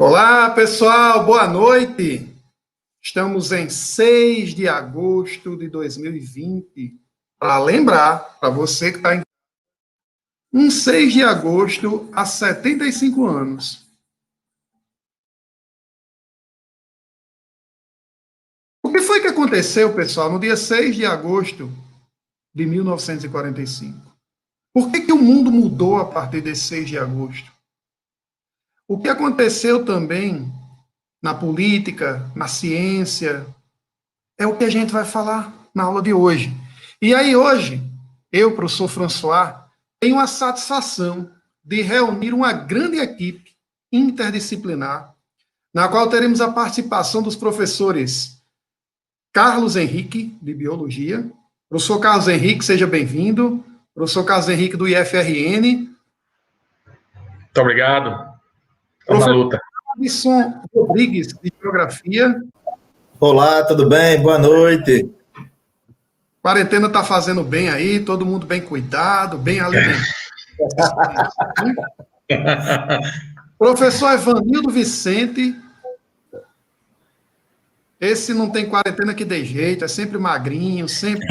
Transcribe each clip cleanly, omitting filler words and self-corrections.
Olá, pessoal, boa noite. Estamos em 6 de agosto de 2020. Para lembrar, para você que está em 6 de agosto há 75 anos. O que foi que aconteceu, pessoal, no dia 6 de agosto de 1945? Por que o mundo mudou a partir desse 6 de agosto? O que aconteceu também na política, na ciência, é o que a gente vai falar na aula de hoje. E aí hoje, eu, professor François, tenho a satisfação de reunir uma grande equipe interdisciplinar, na qual teremos a participação dos professores Carlos Henrique, de Biologia. Professor Carlos Henrique, seja bem-vindo. Professor Carlos Henrique, do IFRN. Muito obrigado. Estamos na luta. Alisson Rodrigues, de Geografia. Olá, tudo bem? Boa noite. Quarentena está fazendo bem aí, todo mundo bem cuidado, bem alimentado. Professor Evanildo Vicente. Esse não tem quarentena que dê jeito, é sempre magrinho, sempre...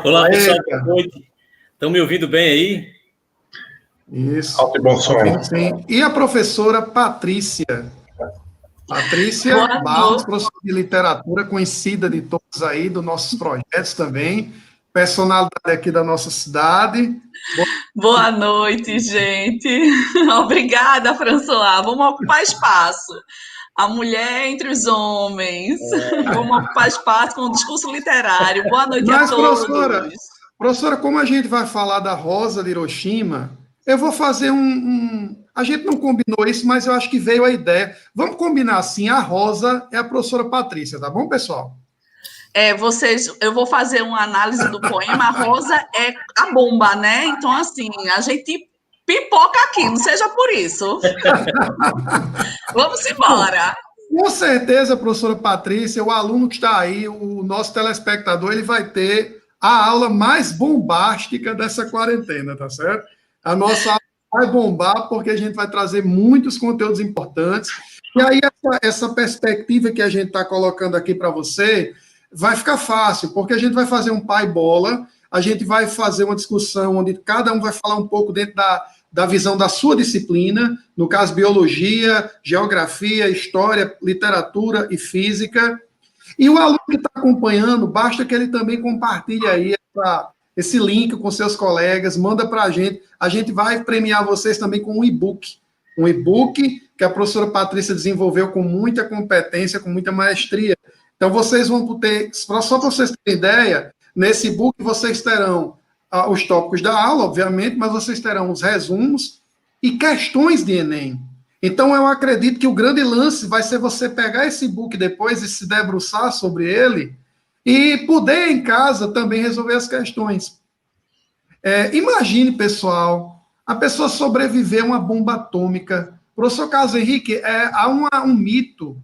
Olá, pessoal, boa noite. Estão me ouvindo bem aí? Isso. Alto e bom som. Sim. E a professora Patrícia Barros, professora de literatura, conhecida de todos aí, dos nossos projetos também, personalidade aqui da nossa cidade. Boa noite, gente. Obrigada, François. Vamos ocupar espaço. A mulher entre os homens. Vamos ocupar espaço com o discurso literário. Boa noite a todos. Professora, como a gente vai falar da Rosa de Hiroshima, eu vou fazer A gente não combinou isso, mas eu acho que veio a ideia. Vamos combinar assim, a Rosa é a professora Patrícia, tá bom, pessoal? Eu vou fazer uma análise do poema. A Rosa é a bomba, né? Então, assim, a gente pipoca aqui, não seja por isso. Vamos embora. Com certeza, professora Patrícia, o aluno que está aí, o nosso telespectador, ele vai ter a aula mais bombástica dessa quarentena, tá certo? A nossa aula vai bombar porque a gente vai trazer muitos conteúdos importantes. E aí, essa perspectiva que a gente está colocando aqui para você vai ficar fácil, porque a gente vai fazer um pai-bola, a gente vai fazer uma discussão onde cada um vai falar um pouco dentro da visão da sua disciplina, no caso, biologia, geografia, história, literatura e física. E o aluno que está acompanhando, basta que ele também compartilhe aí esse link com seus colegas, manda para a gente vai premiar vocês também com um e-book que a professora Patrícia desenvolveu com muita competência, com muita maestria. Então, vocês vão ter, só para vocês terem ideia, nesse e-book vocês terão os tópicos da aula, obviamente, mas vocês terão os resumos e questões de Enem. Então, eu acredito que o grande lance vai ser você pegar esse e-book depois e se debruçar sobre ele e poder, em casa, também resolver as questões. Imagine, pessoal, a pessoa sobreviver a uma bomba atômica. Professor Carlos Henrique, há um mito,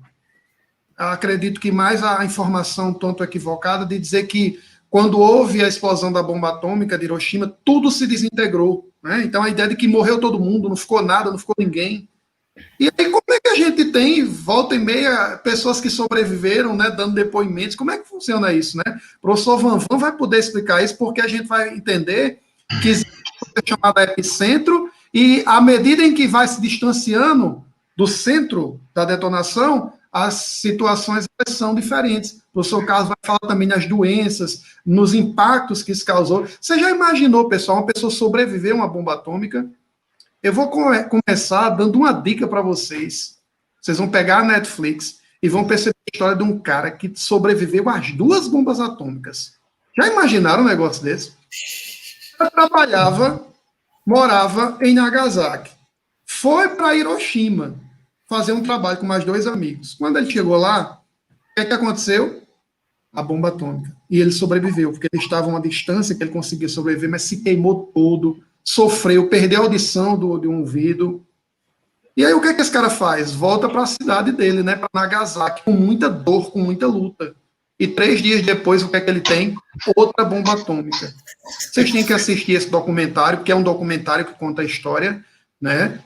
acredito que mais a informação tanto equivocada, de dizer que quando houve a explosão da bomba atômica de Hiroshima, tudo se desintegrou, né? Então, a ideia de que morreu todo mundo, não ficou nada, não ficou ninguém. E aí, como é que a gente tem, volta e meia, pessoas que sobreviveram, né, dando depoimentos? Como é que funciona isso, né? O professor Vanvan vai poder explicar isso, porque a gente vai entender que existe uma coisa chamada epicentro, e à medida em que vai se distanciando do centro da detonação, as situações são diferentes. O professor Carlos vai falar também nas doenças, nos impactos que isso causou. Você já imaginou, pessoal, uma pessoa sobreviver a uma bomba atômica? Eu vou começar dando uma dica para vocês. Vocês vão pegar a Netflix e vão perceber a história de um cara que sobreviveu às 2 bombas atômicas. Já imaginaram um negócio desse? Ele trabalhava, morava em Nagasaki. Foi para Hiroshima fazer um trabalho com mais 2 amigos. Quando ele chegou lá, o que aconteceu? A bomba atômica. E ele sobreviveu, porque ele estava a uma distância que ele conseguia sobreviver, mas se queimou todo, sofreu, perdeu a audição de um ouvido. E aí o que esse cara faz? Volta para a cidade dele, né, para Nagasaki, com muita dor, com muita luta. E 3 dias depois, o que ele tem? Outra bomba atômica. Vocês têm que assistir esse documentário, porque é um documentário que conta a história, né,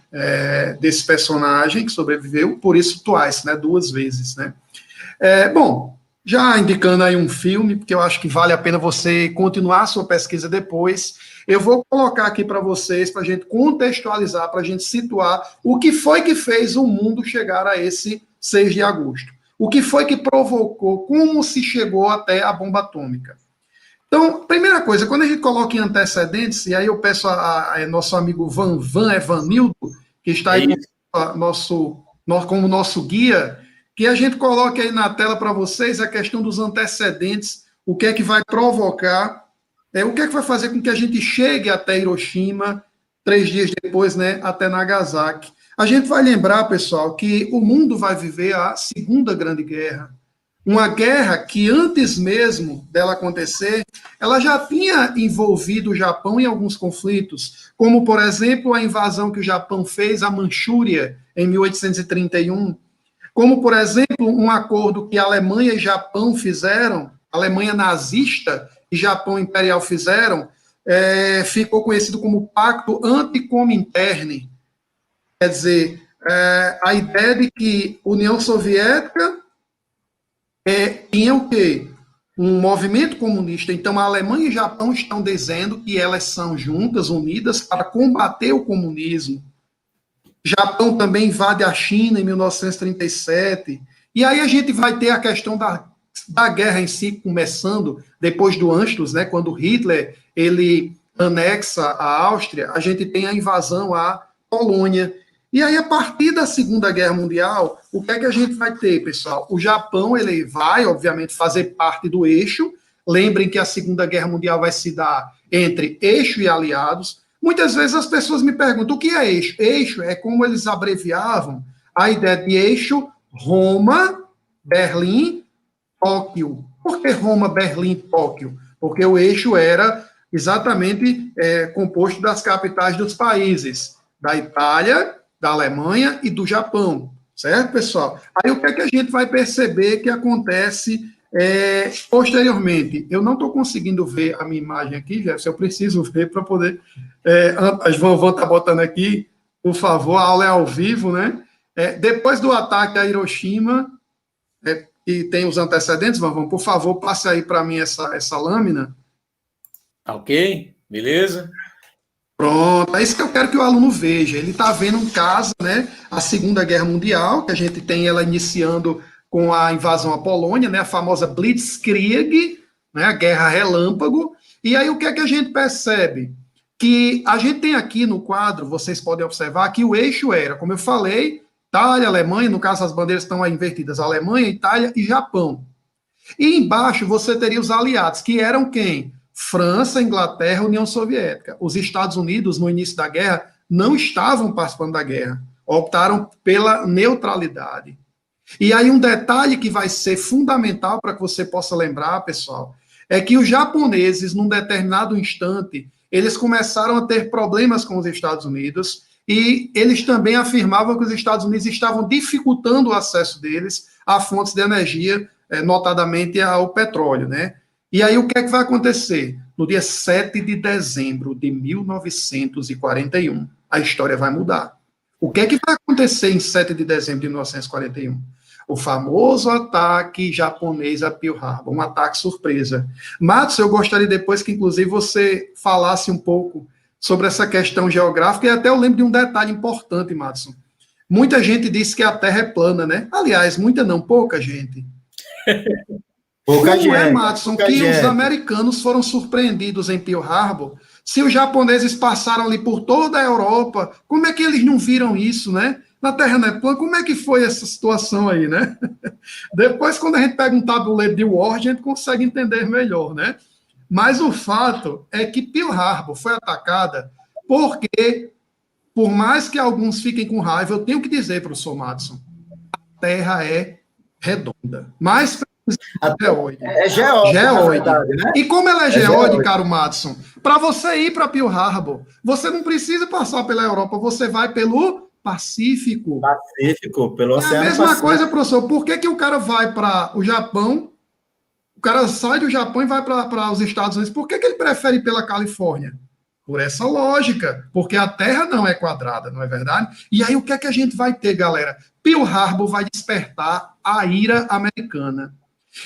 desse personagem que sobreviveu, por isso Twice, né, 2 vezes, né. Bom, já indicando aí um filme, porque eu acho que vale a pena você continuar a sua pesquisa depois, eu vou colocar aqui para vocês, para a gente contextualizar, para a gente situar o que foi que fez o mundo chegar a esse 6 de agosto. O que foi que provocou, como se chegou até a bomba atômica. Então, primeira coisa, quando a gente coloca em antecedentes, e aí eu peço a nosso amigo Evanildo, que está aí como nosso guia, que a gente coloque aí na tela para vocês a questão dos antecedentes, o que é que vai provocar, o que é que vai fazer com que a gente chegue até Hiroshima, 3 dias depois, né, até Nagasaki. A gente vai lembrar, pessoal, que o mundo vai viver a Segunda Grande Guerra, uma guerra que antes mesmo dela acontecer, ela já tinha envolvido o Japão em alguns conflitos, como, por exemplo, a invasão que o Japão fez à Manchúria em 1831, como, por exemplo, um acordo que a Alemanha e Japão fizeram, a Alemanha nazista e Japão imperial fizeram, ficou conhecido como Pacto Anticomintern. Quer dizer, a ideia de que a União Soviética tinha o quê? Um movimento comunista. Então, a Alemanha e o Japão estão dizendo que elas são juntas, unidas, para combater o comunismo. Japão também invade a China em 1937. E aí a gente vai ter a questão da guerra em si começando, depois do Anschluss, né, quando Hitler ele anexa a Áustria, a gente tem a invasão à Polônia. E aí, a partir da Segunda Guerra Mundial, o que é que a gente vai ter, pessoal? O Japão ele vai, obviamente, fazer parte do eixo. Lembrem que a Segunda Guerra Mundial vai se dar entre eixo e aliados. Muitas vezes as pessoas me perguntam, o que é eixo? Eixo é como eles abreviavam a ideia de eixo Roma, Berlim, Tóquio. Por que Roma, Berlim, Tóquio? Porque o eixo era exatamente composto das capitais dos países, da Itália, da Alemanha e do Japão, certo, pessoal? Aí o que é que a gente vai perceber que acontece posteriormente? Eu não estou conseguindo ver a minha imagem aqui, Jefferson, eu preciso ver para poder... a João está botando aqui, por favor, a aula é ao vivo, né? Depois do ataque a Hiroshima, e tem os antecedentes, Van, por favor, passe aí para mim essa lâmina. Ok, beleza. Pronto, é isso que eu quero que o aluno veja. Ele está vendo um caso, né, a Segunda Guerra Mundial, que a gente tem ela iniciando com a invasão à Polônia, né, a famosa Blitzkrieg, né, a Guerra Relâmpago. E aí o que é que a gente percebe? Que a gente tem aqui no quadro, vocês podem observar que o eixo era, como eu falei, Itália, Alemanha, no caso as bandeiras estão aí invertidas, Alemanha, Itália e Japão. E embaixo você teria os aliados, que eram quem? França, Inglaterra, União Soviética. Os Estados Unidos, no início da guerra, não estavam participando da guerra. Optaram pela neutralidade. E aí um detalhe que vai ser fundamental para que você possa lembrar, pessoal, é que os japoneses, num determinado instante, eles começaram a ter problemas com os Estados Unidos e eles também afirmavam que os Estados Unidos estavam dificultando o acesso deles a fontes de energia, notadamente ao petróleo, né? E aí o que é que vai acontecer? No dia 7 de dezembro de 1941, a história vai mudar. O que é que vai acontecer em 7 de dezembro de 1941? O famoso ataque japonês a Pearl Harbor, um ataque surpresa. Matos, eu gostaria depois que, inclusive, você falasse um pouco sobre essa questão geográfica, e até eu lembro de um detalhe importante, Matos. Muita gente diz que a Terra é plana, né? Aliás, muita não, pouca gente. Pouca gente, Madison, que os americanos foram surpreendidos em Pearl Harbor? Se os japoneses passaram ali por toda a Europa, como é que eles não viram isso, né? Na Terra não é plana, como é que foi essa situação aí, né? Depois, quando a gente pega um tabuleiro de War, a gente consegue entender melhor, né? Mas o fato é que Pearl Harbor foi atacada porque, por mais que alguns fiquem com raiva, eu tenho que dizer para o Sr. Madison, a Terra é redonda. Mas geóide. É geóide. Verdade, né? E como ela é geóide, caro Madison, para você ir para Pearl Harbor, você não precisa passar pela Europa, você vai pelo Pacífico. Pacífico, pelo Oceano Pacífico. É a mesma Pacífico. coisa, professor. Por que o cara vai para o Japão, o cara sai do Japão e vai para os Estados Unidos? Por que ele prefere ir pela Califórnia? Por essa lógica, porque a Terra não é quadrada, não é verdade? E aí o que é que a gente vai ter, galera? Pearl Harbor vai despertar a ira americana.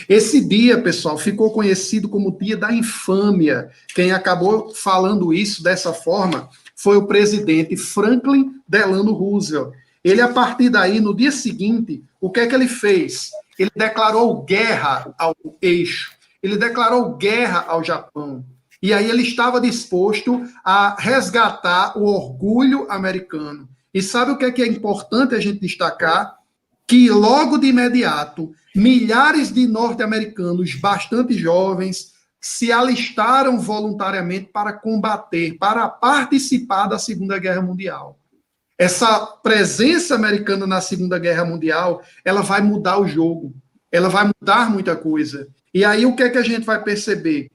Esse dia, pessoal, ficou conhecido como o Dia da Infâmia. Quem acabou falando isso dessa forma foi o presidente Franklin Delano Roosevelt. Ele, a partir daí, no dia seguinte, o que é que ele fez? Ele declarou guerra ao eixo, ele declarou guerra ao Japão. E aí ele estava disposto a resgatar o orgulho americano. E sabe o que é importante a gente destacar? Que logo de imediato, milhares de norte-americanos bastante jovens se alistaram voluntariamente para combater, para participar da Segunda Guerra Mundial. Essa presença americana na Segunda Guerra Mundial, ela vai mudar o jogo, ela vai mudar muita coisa. E aí o que é que a gente vai perceber?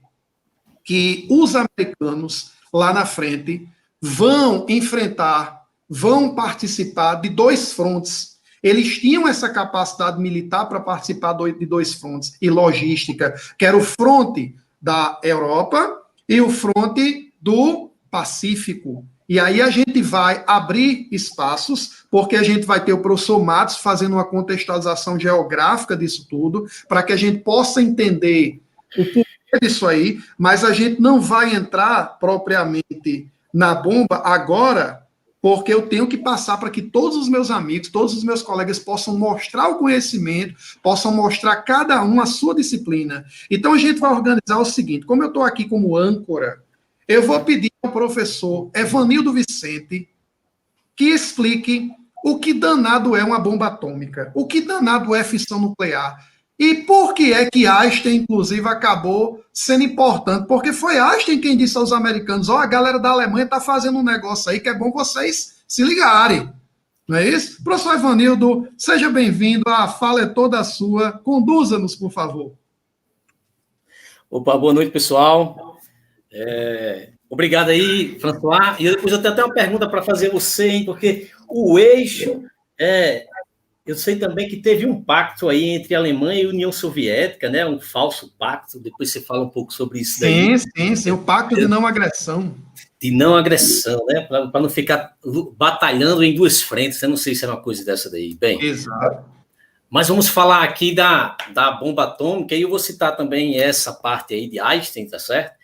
Que os americanos, lá na frente, vão enfrentar, vão participar de dois frontes. Eles tinham essa capacidade militar para participar de dois frontes, e logística, que era o fronte da Europa e o fronte do Pacífico. E aí a gente vai abrir espaços, porque a gente vai ter o professor Matos fazendo uma contextualização geográfica disso tudo, para que a gente possa entender o porquê disso aí, mas a gente não vai entrar propriamente na bomba agora, porque eu tenho que passar para que todos os meus amigos, todos os meus colegas possam mostrar o conhecimento, possam mostrar cada um a sua disciplina. Então a gente vai organizar o seguinte, como eu estou aqui como âncora, eu vou pedir ao professor Evanildo Vicente que explique o que danado é uma bomba atômica, o que danado é fissão nuclear, e por que é que Einstein, inclusive, acabou sendo importante, porque foi Einstein quem disse aos americanos, a galera da Alemanha está fazendo um negócio aí que é bom vocês se ligarem, não é isso? Professor Evanildo, seja bem-vindo, a fala é toda sua, conduza-nos, por favor. Opa, boa noite, pessoal. Obrigado aí, François. E depois eu tenho até uma pergunta para fazer a você, hein? Porque o eixo, eu sei também que teve um pacto aí entre a Alemanha e a União Soviética, né? Um falso pacto. Depois você fala um pouco sobre isso daí. Sim, o pacto de não agressão. De não agressão, né? Para não ficar batalhando em duas frentes. Eu não sei se é uma coisa dessa daí. Bem, exato. Mas vamos falar aqui da bomba atômica, e eu vou citar também essa parte aí de Einstein, tá certo?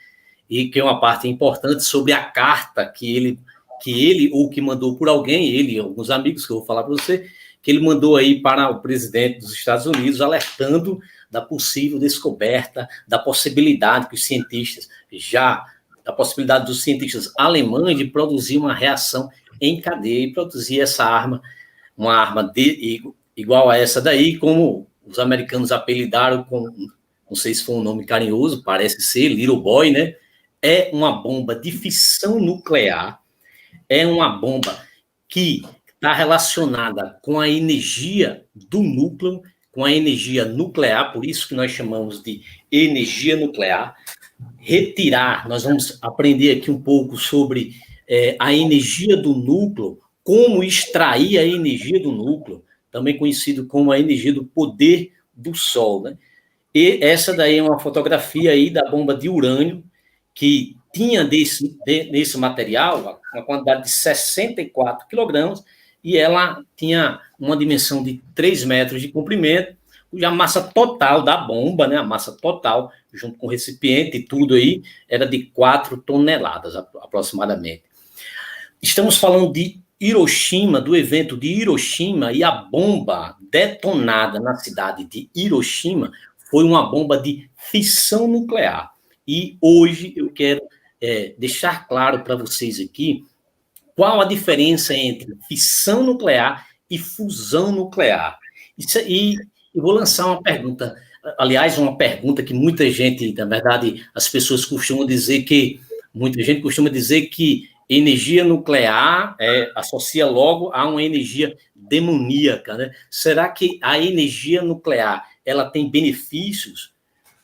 E que é uma parte importante sobre a carta que ele ou que mandou por alguém, ele e alguns amigos, que eu vou falar para você, que ele mandou aí para o presidente dos Estados Unidos, alertando da possível descoberta, da possibilidade que os cientistas da possibilidade dos cientistas alemães de produzir uma reação em cadeia e produzir essa arma, uma arma igual a essa daí, como os americanos apelidaram com, não sei se foi um nome carinhoso, parece ser, Little Boy, né? É uma bomba de fissão nuclear, é uma bomba que está relacionada com a energia do núcleo, com a energia nuclear, por isso que nós chamamos de energia nuclear. Nós vamos aprender aqui um pouco sobre a energia do núcleo, como extrair a energia do núcleo, também conhecido como a energia do poder do Sol, né? E essa daí é uma fotografia aí da bomba de urânio, que tinha nesse material uma quantidade de 64 quilogramas, e ela tinha uma dimensão de 3 metros de comprimento, e a massa total da bomba, né, a massa total, junto com o recipiente e tudo aí, era de 4 toneladas aproximadamente. Estamos falando de Hiroshima, do evento de Hiroshima, e a bomba detonada na cidade de Hiroshima foi uma bomba de fissão nuclear. E hoje eu quero deixar claro para vocês aqui qual a diferença entre fissão nuclear e fusão nuclear. E eu vou lançar uma pergunta, aliás, uma pergunta que muita gente, na verdade, as pessoas costumam dizer que, muita gente costuma dizer que energia nuclear associa logo a uma energia demoníaca, né? Será que a energia nuclear, ela tem benefícios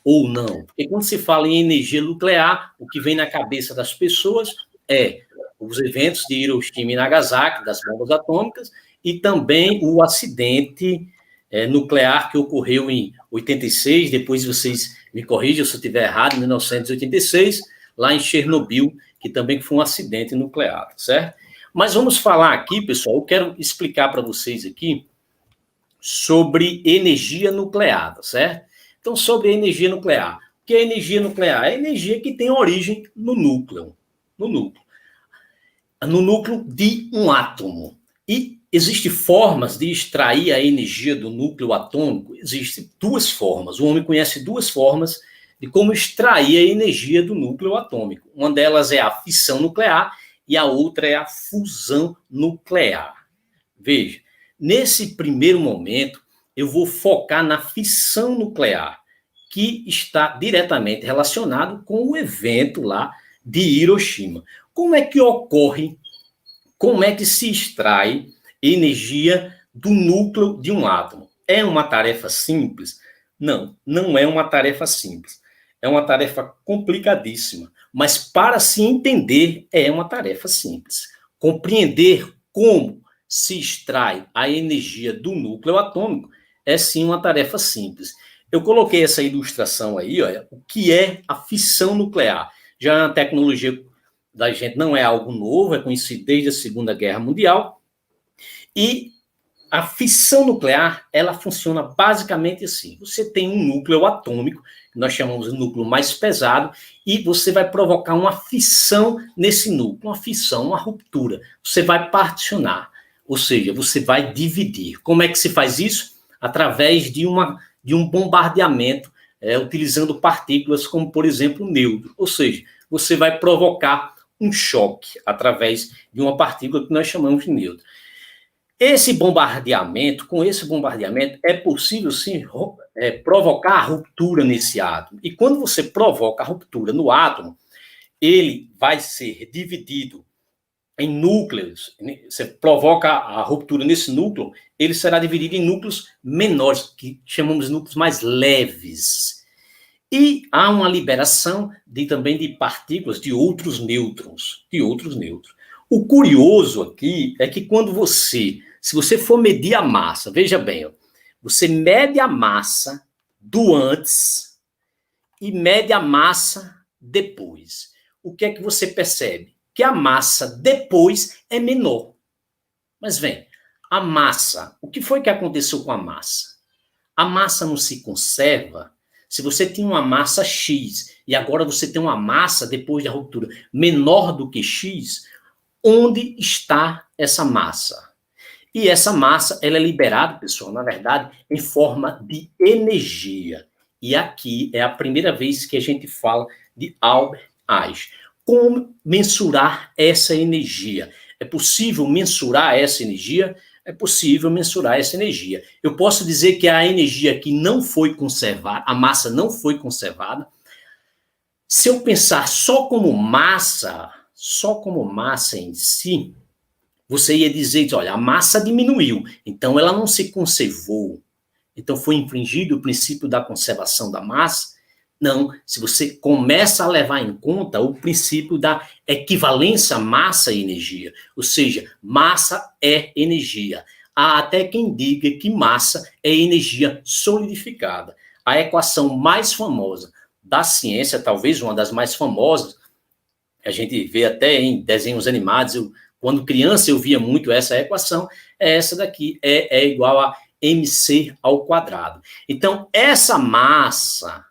ou não? Porque quando se fala em energia nuclear, o que vem na cabeça das pessoas é os eventos de Hiroshima e Nagasaki, das bombas atômicas, e também o acidente nuclear que ocorreu em 86, depois vocês me corrijam se eu estiver errado, em 1986, lá em Chernobyl, que também foi um acidente nuclear, certo? Mas vamos falar aqui, pessoal, eu quero explicar para vocês aqui sobre energia nuclear, certo? Então, sobre a energia nuclear. O que é energia nuclear? É energia que tem origem no núcleo de um átomo. E existem formas de extrair a energia do núcleo atômico? Existem duas formas. O homem conhece duas formas de como extrair a energia do núcleo atômico. Uma delas é a fissão nuclear e a outra é a fusão nuclear. Veja, nesse primeiro momento, eu vou focar na fissão nuclear, que está diretamente relacionado com o evento lá de Hiroshima. Como é que ocorre, como é que se extrai energia do núcleo de um átomo? É uma tarefa simples? Não, não é uma tarefa simples. É uma tarefa complicadíssima, mas para se entender, é uma tarefa simples. Compreender como se extrai a energia do núcleo atômico é sim uma tarefa simples. Eu coloquei essa ilustração aí, olha, o que é a fissão nuclear. Já a tecnologia da gente não é algo novo, é conhecido desde a Segunda Guerra Mundial, e a fissão nuclear, ela funciona basicamente assim. Você tem um núcleo atômico, que nós chamamos de núcleo mais pesado, e você vai provocar uma fissão nesse núcleo, uma fissão, uma ruptura. Você vai particionar, ou seja, você vai dividir. Como é que se faz isso? Através de um bombardeamento, utilizando partículas como, por exemplo, o nêutron. Ou seja, você vai provocar um choque através de uma partícula que nós chamamos de nêutron. Com esse bombardeamento, é possível, sim, provocar a ruptura nesse átomo. E quando você provoca a ruptura no átomo, ele vai ser dividido em núcleos. Você provoca a ruptura nesse núcleo, ele será dividido em núcleos menores, que chamamos de núcleos mais leves. E há uma liberação também de partículas de outros nêutrons. O curioso aqui é que se você for medir a massa, veja bem, você mede a massa do antes e mede a massa depois. O que é que você percebe? Que a massa depois é menor. Mas vem, a massa, o que foi que aconteceu com a massa? A massa não se conserva. Se você tinha uma massa X e agora você tem uma massa, depois da ruptura, menor do que X, onde está essa massa? E essa massa, ela é liberada, pessoal, na verdade, em forma de energia. E aqui é a primeira vez que a gente fala de Albert Einstein. Como mensurar essa energia? É possível mensurar essa energia? É possível mensurar essa energia. Eu posso dizer que a energia que não foi conservada, a massa não foi conservada. Se eu pensar só como massa em si, você ia dizer, olha, a massa diminuiu, então ela não se conservou. Então foi infringido o princípio da conservação da massa. Não, se você começa a levar em conta o princípio da equivalência massa e energia, ou seja, massa é energia. Há até quem diga que massa é energia solidificada. A equação mais famosa da ciência, talvez uma das mais famosas, a gente vê até em desenhos animados, quando criança eu via muito essa equação, é essa daqui, é igual a mc ao quadrado. Então, essa massa,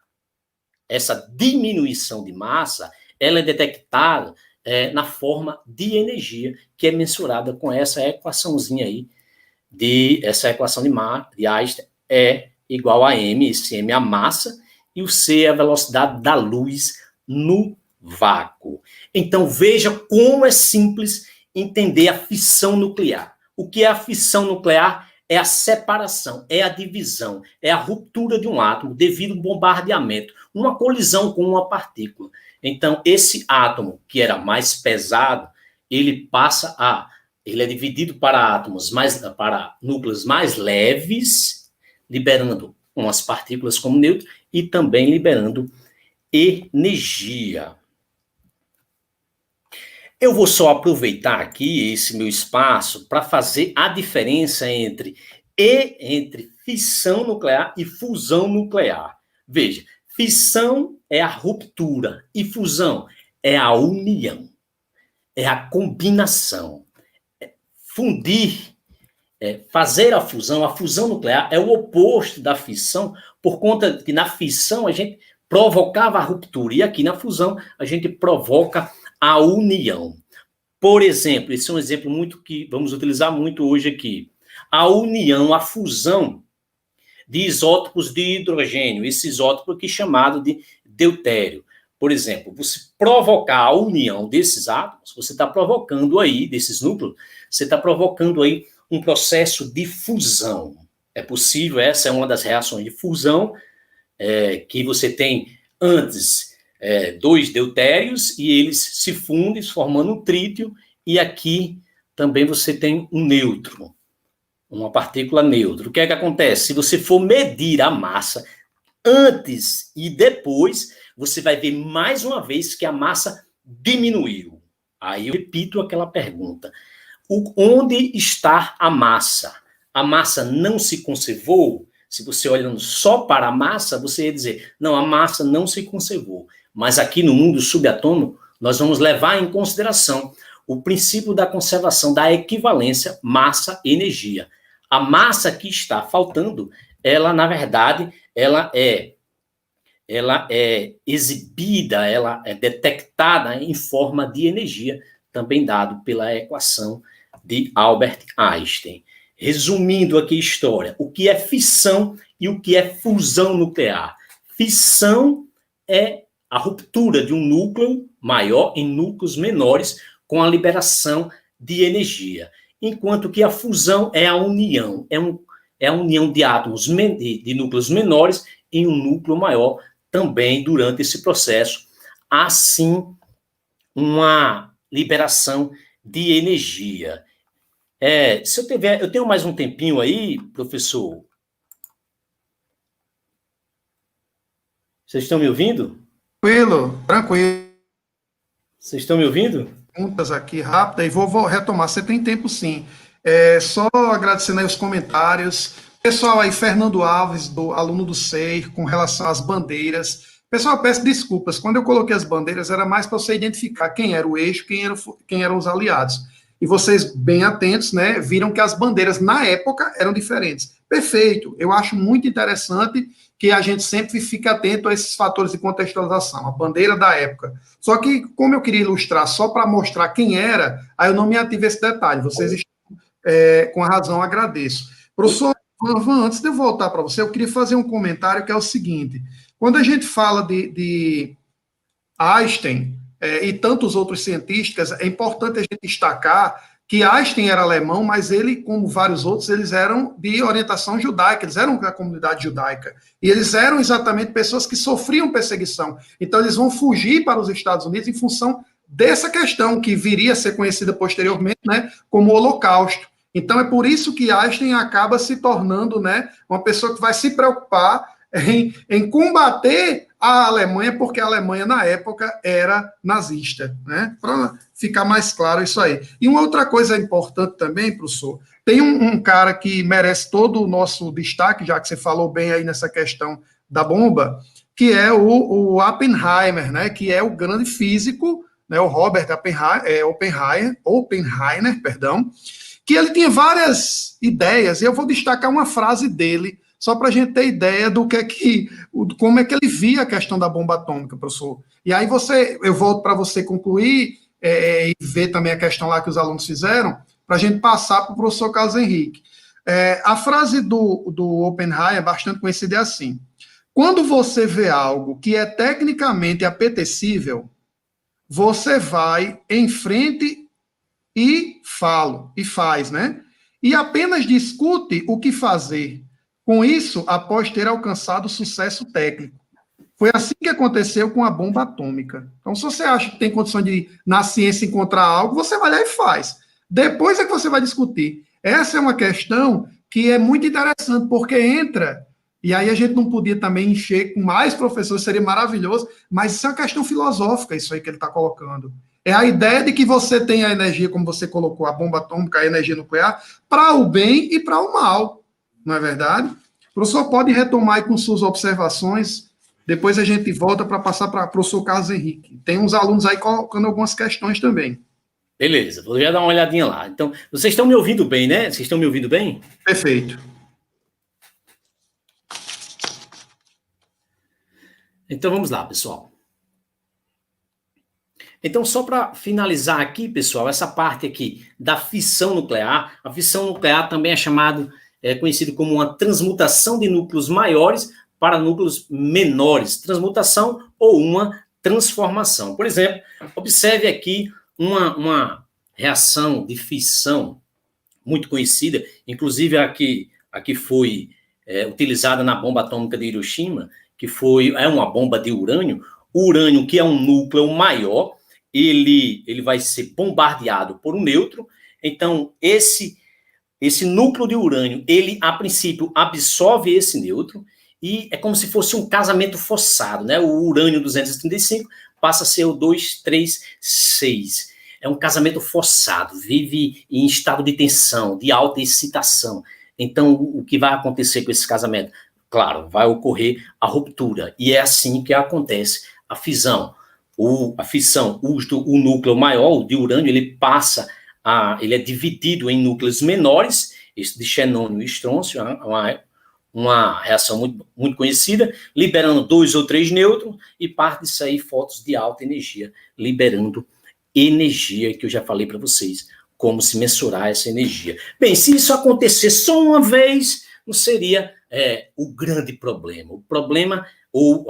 essa diminuição de massa, ela é detectada na forma de energia, que é mensurada com essa equaçãozinha aí, essa equação de Einstein é igual a m, esse m é a massa, e o c é a velocidade da luz no vácuo. Então, veja como é simples entender a fissão nuclear. O que é a fissão nuclear? É a separação, é a divisão, é a ruptura de um átomo devido a um bombardeamento, uma colisão com uma partícula. Então, esse átomo, que era mais pesado, ele é dividido para núcleos mais leves, liberando umas partículas como nêutron e também liberando energia. Eu vou só aproveitar aqui esse meu espaço para fazer a diferença entre fissão nuclear e fusão nuclear. Veja, fissão é a ruptura e fusão é a união. é a combinação. Fundir, fazer a fusão nuclear é o oposto da fissão, por conta que na fissão a gente provocava a ruptura, e aqui na fusão a gente provoca a união. Por exemplo, esse é um exemplo muito que vamos utilizar muito hoje aqui. A união, a fusão de isótopos de hidrogênio, esse isótopo aqui chamado de deutério. Por exemplo, você provocar a união desses átomos, você está provocando aí, desses núcleos, você está provocando aí um processo de fusão. É possível, essa é uma das reações de fusão, que você tem antes dois deutérios e eles se fundem, formando um trítio, e aqui também você tem um nêutron, uma partícula neutra. O que é que acontece? Se você for medir a massa antes e depois, você vai ver mais uma vez que a massa diminuiu. Aí eu repito aquela pergunta. Onde está a massa? A massa não se conservou? Se você olhando só para a massa, você ia dizer, não, a massa não se conservou. Mas aqui no mundo subatômico, nós vamos levar em consideração o princípio da conservação da equivalência massa-energia. A massa que está faltando, ela, na verdade, ela é exibida, ela é detectada em forma de energia, também dado pela equação de Albert Einstein. Resumindo aqui a história, o que é fissão e o que é fusão nuclear? Fissão é a ruptura de um núcleo maior em núcleos menores com a liberação de energia, enquanto que a fusão é a união, é a união de átomos de núcleos menores em um núcleo maior, também durante esse processo, assim uma liberação de energia. Se eu tenho mais um tempinho aí, professor. Vocês estão me ouvindo? Tranquilo. Vocês estão me ouvindo? Perguntas aqui rápida e vou retomar. Você tem tempo, sim. Só agradecendo aí os comentários. Pessoal aí, Fernando Alves, aluno do SEI, com relação às bandeiras. Pessoal, peço desculpas. Quando eu coloquei as bandeiras, era mais para você identificar quem era o eixo, quem eram os aliados. E vocês, bem atentos, né, viram que as bandeiras, na época, eram diferentes. Perfeito. Eu acho muito interessante que a gente sempre fique atento a esses fatores de contextualização, a bandeira da época. Só que, como eu queria ilustrar só para mostrar quem era, aí eu não me ative a esse detalhe. Vocês estão com a razão, agradeço. Professor, antes de eu voltar para você, eu queria fazer um comentário que é o seguinte. Quando a gente fala de Einstein e tantos outros cientistas, é importante a gente destacar que Einstein era alemão, mas ele, como vários outros, eles eram de orientação judaica, eles eram da comunidade judaica, e eles eram exatamente pessoas que sofriam perseguição. Então, eles vão fugir para os Estados Unidos em função dessa questão, que viria a ser conhecida posteriormente, né, como o Holocausto. Então, é por isso que Einstein acaba se tornando, né, uma pessoa que vai se preocupar em combater a Alemanha, porque a Alemanha, na época, era nazista, né? Para ficar mais claro isso aí. E uma outra coisa importante também, professor, tem um cara que merece todo o nosso destaque, já que você falou bem aí nessa questão da bomba, que é o Oppenheimer, né? Que é o grande físico, né? O Robert Oppenheimer, perdão, que ele tinha várias ideias, e eu vou destacar uma frase dele, só para a gente ter ideia do como é que ele via a questão da bomba atômica, professor. E aí eu volto para você concluir e ver também a questão lá que os alunos fizeram, para a gente passar para o professor Carlos Henrique. A frase do Oppenheimer, bastante conhecida, é assim: quando você vê algo que é tecnicamente apetecível, você vai em frente e faz, né? E apenas discute o que fazer. Com isso, após ter alcançado sucesso técnico. Foi assim que aconteceu com a bomba atômica. Então, se você acha que tem condição de, na ciência, encontrar algo, você vai lá e faz. Depois é que você vai discutir. Essa é uma questão que é muito interessante, porque entra, e aí a gente não podia também encher com mais professores, seria maravilhoso, mas isso é uma questão filosófica, isso aí que ele está colocando. É a ideia de que você tem a energia, como você colocou, a bomba atômica, a energia nuclear, para o bem e para o mal. Não é verdade? O professor pode retomar aí com suas observações, depois a gente volta para passar para o professor Carlos Henrique. Tem uns alunos aí colocando algumas questões também. Beleza, vou já dar uma olhadinha lá. Então, vocês estão me ouvindo bem, né? Vocês estão me ouvindo bem? Perfeito. Então, vamos lá, pessoal. Então, só para finalizar aqui, pessoal, essa parte aqui da fissão nuclear, a fissão nuclear também é conhecido como uma transmutação de núcleos maiores para núcleos menores, transmutação ou uma transformação. Por exemplo, observe aqui uma reação de fissão muito conhecida, inclusive aqui foi utilizada na bomba atômica de Hiroshima, que é uma bomba de urânio. O urânio, que é um núcleo maior, ele vai ser bombardeado por um nêutron. Então, esse núcleo de urânio, ele, a princípio, absorve esse nêutron, e é como se fosse um casamento forçado, né? O urânio 235 passa a ser o 236. É um casamento forçado, vive em estado de tensão, de alta excitação. Então, o que vai acontecer com esse casamento? Claro, vai ocorrer a ruptura, e é assim que acontece a fissão. A fissão, o núcleo maior, o de urânio, ele é dividido em núcleos menores, esse de xenônio e estrôncio, uma reação muito, muito conhecida, liberando 2 ou 3 nêutrons, e parte disso aí, fótons de alta energia, liberando energia, que eu já falei para vocês, como se mensurar essa energia. Bem, se isso acontecer só uma vez, não seria o grande problema. O problema, ou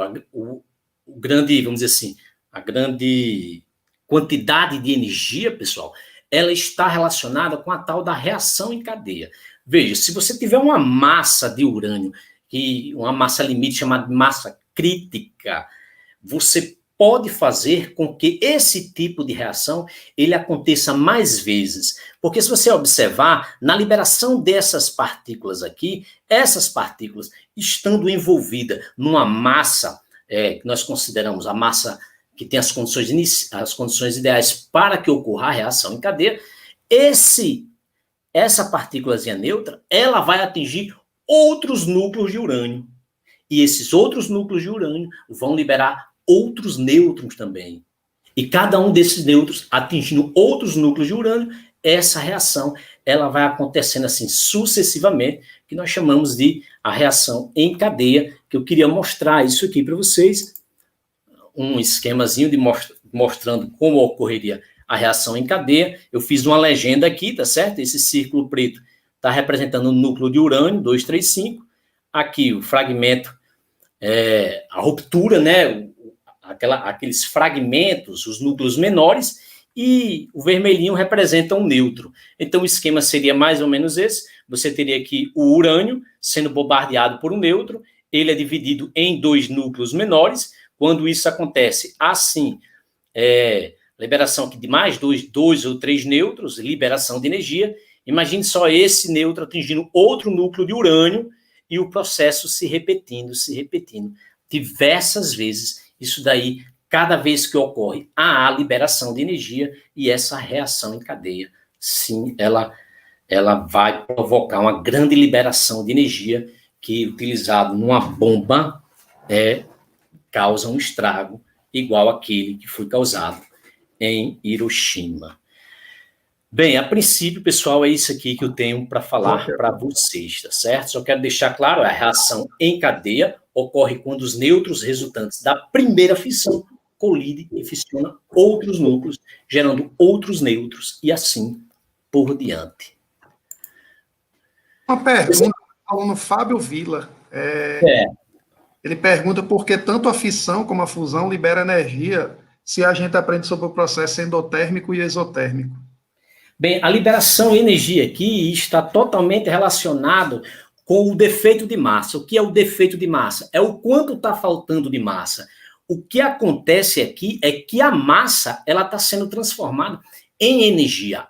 o grande, vamos dizer assim, a grande quantidade de energia, pessoal, ela está relacionada com a tal da reação em cadeia. Veja, se você tiver uma massa de urânio, uma massa limite chamada de massa crítica, você pode fazer com que esse tipo de reação ele aconteça mais vezes. Porque se você observar, na liberação dessas partículas aqui, essas partículas estando envolvidas numa massa, que nós consideramos a massa que tem as condições ideais para que ocorra a reação em cadeia, essa partículazinha neutra, ela vai atingir outros núcleos de urânio. E esses outros núcleos de urânio vão liberar outros nêutrons também. E cada um desses nêutrons atingindo outros núcleos de urânio, essa reação ela vai acontecendo assim sucessivamente, que nós chamamos de a reação em cadeia, que eu queria mostrar isso aqui para vocês, um esquemazinho mostrando como ocorreria a reação em cadeia. Eu fiz uma legenda aqui, tá certo? Esse círculo preto está representando o núcleo de urânio, 235. Aqui o fragmento, a ruptura, né? Aqueles fragmentos, os núcleos menores, e o vermelhinho representa um nêutron. Então o esquema seria mais ou menos esse. Você teria aqui o urânio sendo bombardeado por um nêutron, ele é dividido em 2 núcleos menores. Quando isso acontece assim, liberação aqui de mais 2 ou 3 nêutrons, liberação de energia. Imagine só esse nêutron atingindo outro núcleo de urânio e o processo se repetindo diversas vezes. Isso daí, cada vez que ocorre a liberação de energia, e essa reação em cadeia, sim, ela vai provocar uma grande liberação de energia que, utilizado numa bomba, causa um estrago igual àquele que foi causado em Hiroshima. Bem, a princípio, pessoal, é isso aqui que eu tenho para falar para vocês, tá certo? Só quero deixar claro, a reação em cadeia ocorre quando os nêutrons resultantes da primeira fissão colidem e fissionam outros núcleos, gerando outros nêutrons, e assim por diante. Uma pergunta do aluno Fábio Vila. Ele pergunta por que tanto a fissão como a fusão libera energia se a gente aprende sobre o processo endotérmico e exotérmico. Bem, a liberação de energia aqui está totalmente relacionado com o defeito de massa. O que é o defeito de massa? É o quanto está faltando de massa. O que acontece aqui é que a massa ela está sendo transformada em energia.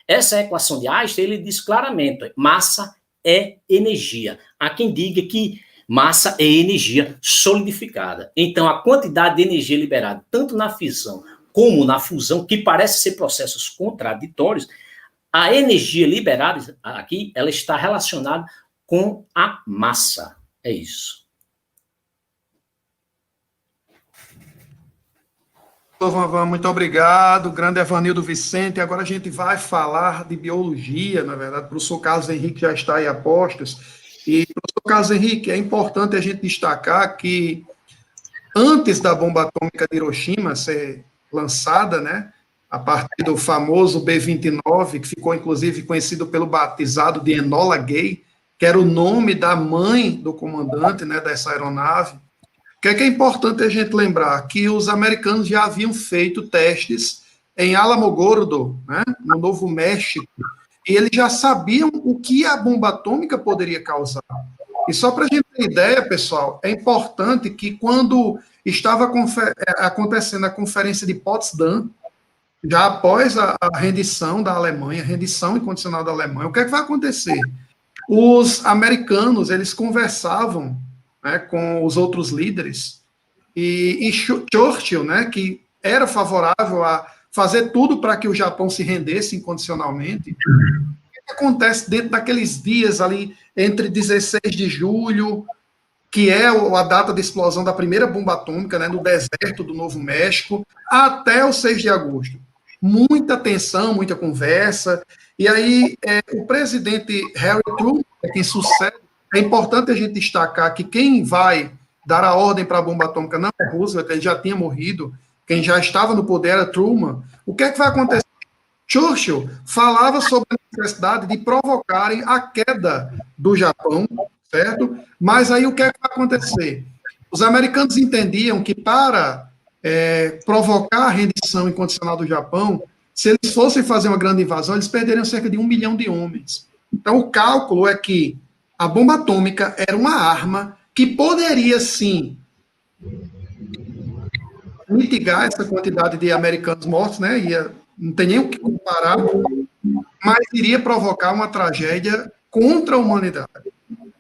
Essa equação de Einstein, ele diz claramente, massa é energia. Há quem diga que massa é energia solidificada. Então, a quantidade de energia liberada, tanto na fissão como na fusão, que parece ser processos contraditórios, a energia liberada aqui, ela está relacionada com a massa. É isso. Vavan, muito obrigado. Grande Evanildo Vicente. Agora a gente vai falar de biologia, na verdade. O professor Carlos Henrique já está aí a postos. E, professor Carlos Henrique, é importante a gente destacar que antes da bomba atômica de Hiroshima ser lançada, né, a partir do famoso B-29, que ficou inclusive conhecido pelo batizado de Enola Gay, que era o nome da mãe do comandante, né, dessa aeronave. O que é importante a gente lembrar? Que os americanos já haviam feito testes em Alamogordo, né, no Novo México, e eles já sabiam o que a bomba atômica poderia causar. E só para a gente ter ideia, pessoal, é importante que quando estava acontecendo a Conferência de Potsdam, já após a rendição da Alemanha, a rendição incondicional da Alemanha, o que é que vai acontecer? Os americanos, eles conversavam, né, com os outros líderes, e Churchill, né, que era favorável a fazer tudo para que o Japão se rendesse incondicionalmente. O que acontece dentro daqueles dias ali, entre 16 de julho, que é a data de explosão da primeira bomba atômica, né, no deserto do Novo México, até o 6 de agosto? Muita tensão, muita conversa, e aí o presidente Harry Truman, quem sucede, é importante a gente destacar que quem vai dar a ordem para a bomba atômica não é Roosevelt, ele já tinha morrido, quem já estava no poder era Truman. O que é que vai acontecer? Churchill falava sobre a necessidade de provocarem a queda do Japão, certo? Mas aí o que é que vai acontecer? Os americanos entendiam que para provocar a rendição incondicional do Japão, se eles fossem fazer uma grande invasão, eles perderiam cerca de 1 milhão de homens. Então o cálculo é que a bomba atômica era uma arma que poderia, sim, mitigar essa quantidade de americanos mortos, né? Não tem nem o que comparar, mas iria provocar uma tragédia contra a humanidade.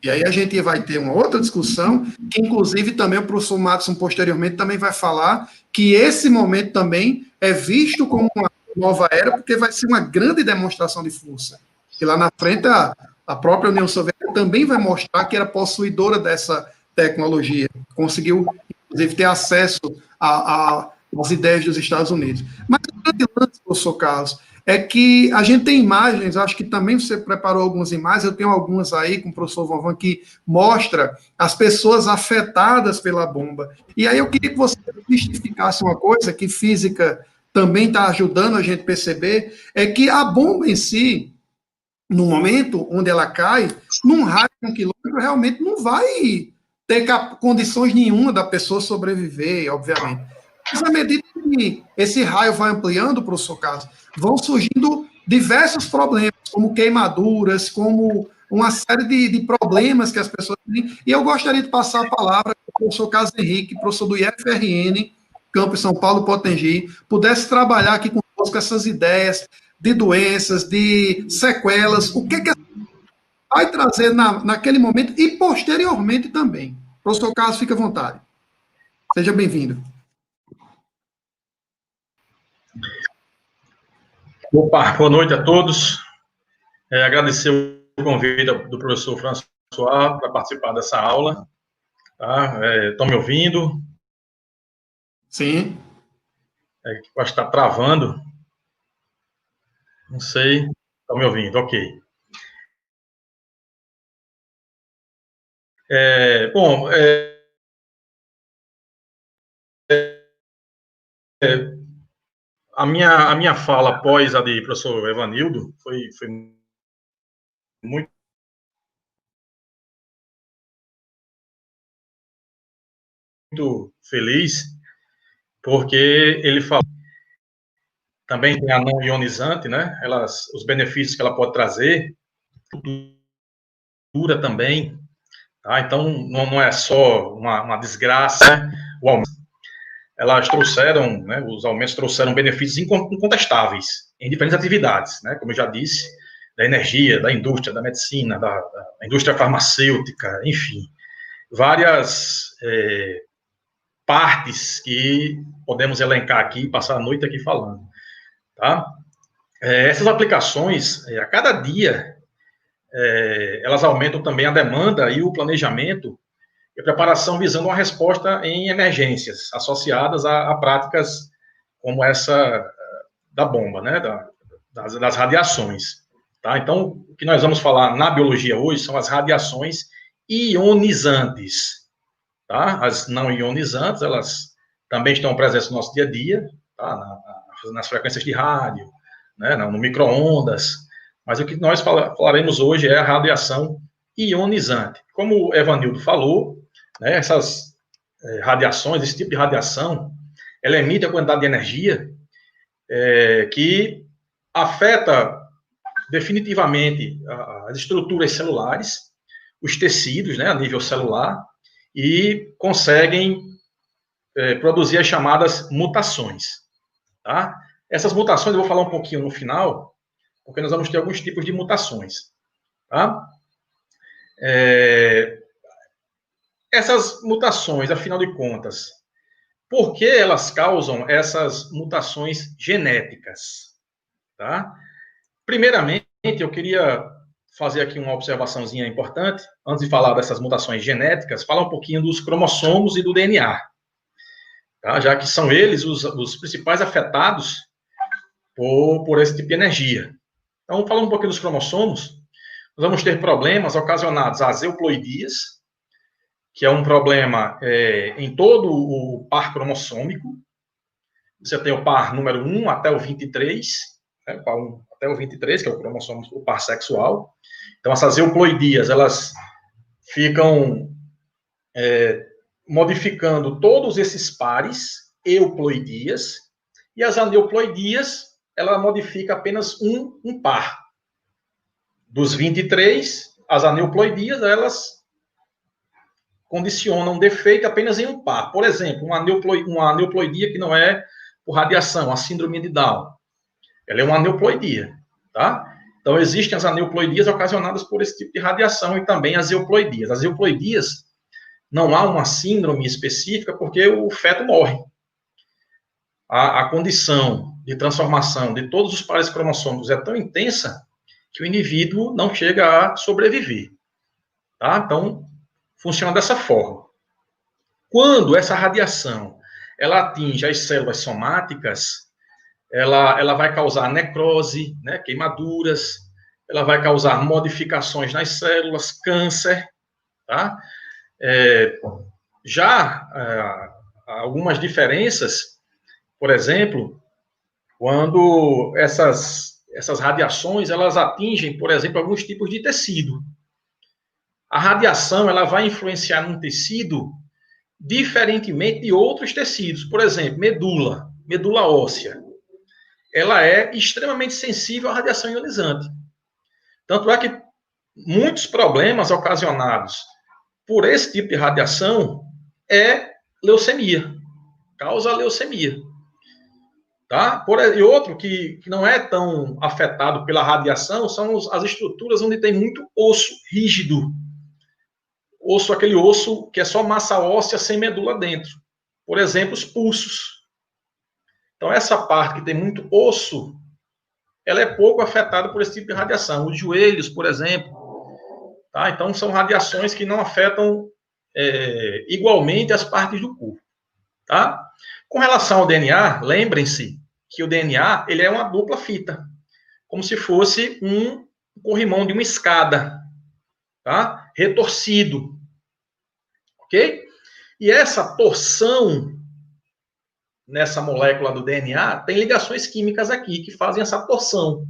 E aí a gente vai ter uma outra discussão, que inclusive também o professor Madison posteriormente também vai falar, que esse momento também é visto como uma nova era, porque vai ser uma grande demonstração de força. E lá na frente a própria União Soviética também vai mostrar que era possuidora dessa tecnologia, conseguiu, inclusive, ter acesso às ideias dos Estados Unidos. Mas o grande lance, professor Carlos, é que a gente tem imagens, acho que também você preparou algumas imagens, eu tenho algumas aí com o professor Vavan, que mostra as pessoas afetadas pela bomba. E aí eu queria que você justificasse uma coisa que física também está ajudando a gente a perceber, é que a bomba em si, no momento onde ela cai, num raio de 1 quilômetro, realmente não vai ter condições nenhuma da pessoa sobreviver, obviamente. Mas à medida que esse raio vai ampliando, professor Carlos, vão surgindo diversos problemas, como queimaduras, como uma série de problemas que as pessoas têm. E eu gostaria de passar a palavra para o professor Carlos Henrique, professor do IFRN, Campus São Paulo, Potengi, pudesse trabalhar aqui conosco essas ideias de doenças, de sequelas, o que vai trazer naquele momento e posteriormente também. Professor Carlos, fique à vontade. Seja bem-vindo. Opa, boa noite a todos. Agradecer o convite do professor François para participar dessa aula. Tá? Estão me ouvindo? Sim. Acho que está travando. Não sei. Estão me ouvindo, ok. Bom, a minha fala após a de professor Evanildo foi muito feliz, porque ele falou também tem a não ionizante, né? Os benefícios que ela pode trazer, dura também, tá? Então não é só uma desgraça, né? O aumento. Elas trouxeram, né, os aumentos trouxeram benefícios incontestáveis em diferentes atividades, né, como eu já disse, da energia, da indústria, da medicina, da indústria farmacêutica, enfim, várias partes que podemos elencar aqui e passar a noite aqui falando, tá? Essas aplicações, a cada dia, elas aumentam também a demanda e o planejamento e a preparação visando uma resposta em emergências associadas a práticas como essa da bomba, né, das radiações. Tá? Então, o que nós vamos falar na biologia hoje são as radiações ionizantes. Tá? As não ionizantes, elas também estão presentes no nosso dia a dia, tá? Nas frequências de rádio, né, no micro-ondas, mas o que nós falaremos hoje é a radiação ionizante. Como o Evanildo falou, né, essas radiações, esse tipo de radiação, ela emite a quantidade de energia que afeta definitivamente as estruturas celulares, os tecidos, né, a nível celular, e conseguem produzir as chamadas mutações. Tá? Essas mutações eu vou falar um pouquinho no final, porque nós vamos ter alguns tipos de mutações. Tá? Essas mutações, afinal de contas, por que elas causam essas mutações genéticas? Tá? Primeiramente, eu queria fazer aqui uma observaçãozinha importante, antes de falar dessas mutações genéticas, falar um pouquinho dos cromossomos e do DNA. Tá? Já que são eles os principais afetados por esse tipo de energia. Então, falando um pouquinho dos cromossomos, nós vamos ter problemas ocasionados às euploidias, que é um problema em todo o par cromossômico. Você tem o par número 1 até o 23, né, o par 1 até o 23, que é o cromossomo, o par sexual. Então, essas euploidias, elas ficam modificando todos esses pares, euploidias, e as aneuploidias, ela modifica apenas um par. Dos 23, as aneuploidias, elas condicionam defeito apenas em um par. Por exemplo, uma aneuploidia que não é por radiação, a síndrome de Down. Ela é uma aneuploidia, tá? Então, existem as aneuploidias ocasionadas por esse tipo de radiação e também as euploidias. As euploidias, não há uma síndrome específica porque o feto morre. A condição de transformação de todos os pares cromossômicos é tão intensa que o indivíduo não chega a sobreviver. Tá? Então, funciona dessa forma. Quando essa radiação ela atinge as células somáticas, ela vai causar necrose, né, queimaduras, ela vai causar modificações nas células, câncer, tá? Algumas diferenças, por exemplo, quando essas radiações, elas atingem, por exemplo, alguns tipos de tecido. A radiação, ela vai influenciar num tecido diferentemente de outros tecidos. Por exemplo, medula óssea. Ela é extremamente sensível à radiação ionizante. Tanto é que muitos problemas ocasionados por esse tipo de radiação é leucemia. Causa leucemia. Tá? E outro que não é tão afetado pela radiação são as estruturas onde tem muito osso rígido. Aquele osso que é só massa óssea sem medula dentro. Por exemplo, os pulsos. Então, essa parte que tem muito osso, ela é pouco afetada por esse tipo de radiação. Os joelhos, por exemplo. Tá? Então, são radiações que não afetam igualmente as partes do corpo. Tá? Com relação ao DNA, lembrem-se que o DNA ele é uma dupla fita, como se fosse um corrimão de uma escada, tá? Retorcido, ok? E essa torção nessa molécula do DNA tem ligações químicas aqui que fazem essa torção.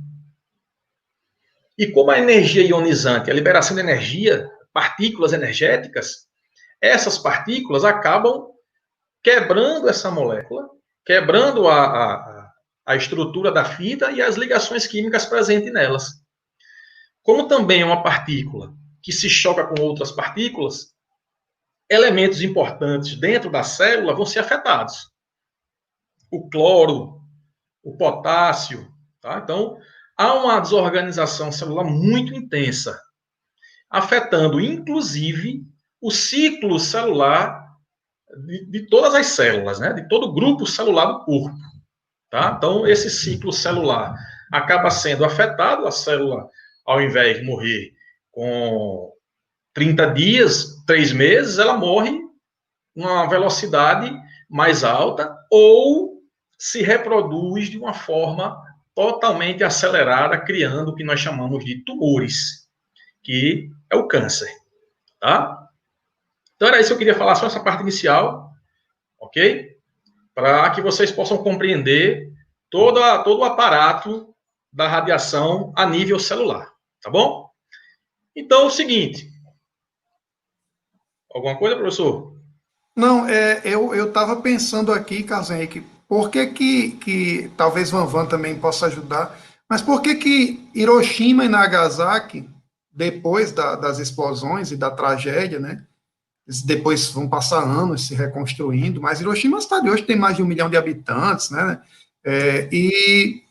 E como a energia ionizante, a liberação de energia, partículas energéticas, essas partículas acabam quebrando essa molécula, quebrando a estrutura da fita e as ligações químicas presentes nelas. Como também é uma partícula que se choca com outras partículas, elementos importantes dentro da célula vão ser afetados. O cloro, o potássio, tá? Então, há uma desorganização celular muito intensa, afetando, inclusive, o ciclo celular de todas as células, né? De todo o grupo celular do corpo. Tá? Então, esse ciclo celular acaba sendo afetado, a célula, ao invés de morrer com 30 dias, 3 meses, ela morre numa velocidade mais alta ou se reproduz de uma forma totalmente acelerada, criando o que nós chamamos de tumores, que é o câncer, tá? Então era isso que eu queria falar, só essa parte inicial, ok? Para que vocês possam compreender todo o aparato da radiação a nível celular, tá bom? Então, é o seguinte. Alguma coisa, professor? Não, eu estava pensando aqui, Carlos Henrique, por que talvez Van também possa ajudar, mas por que Hiroshima e Nagasaki, depois das explosões e da tragédia, né? Depois vão passar anos se reconstruindo, mas Hiroshima, a cidade hoje tem mais de 1 milhão de habitantes, né? E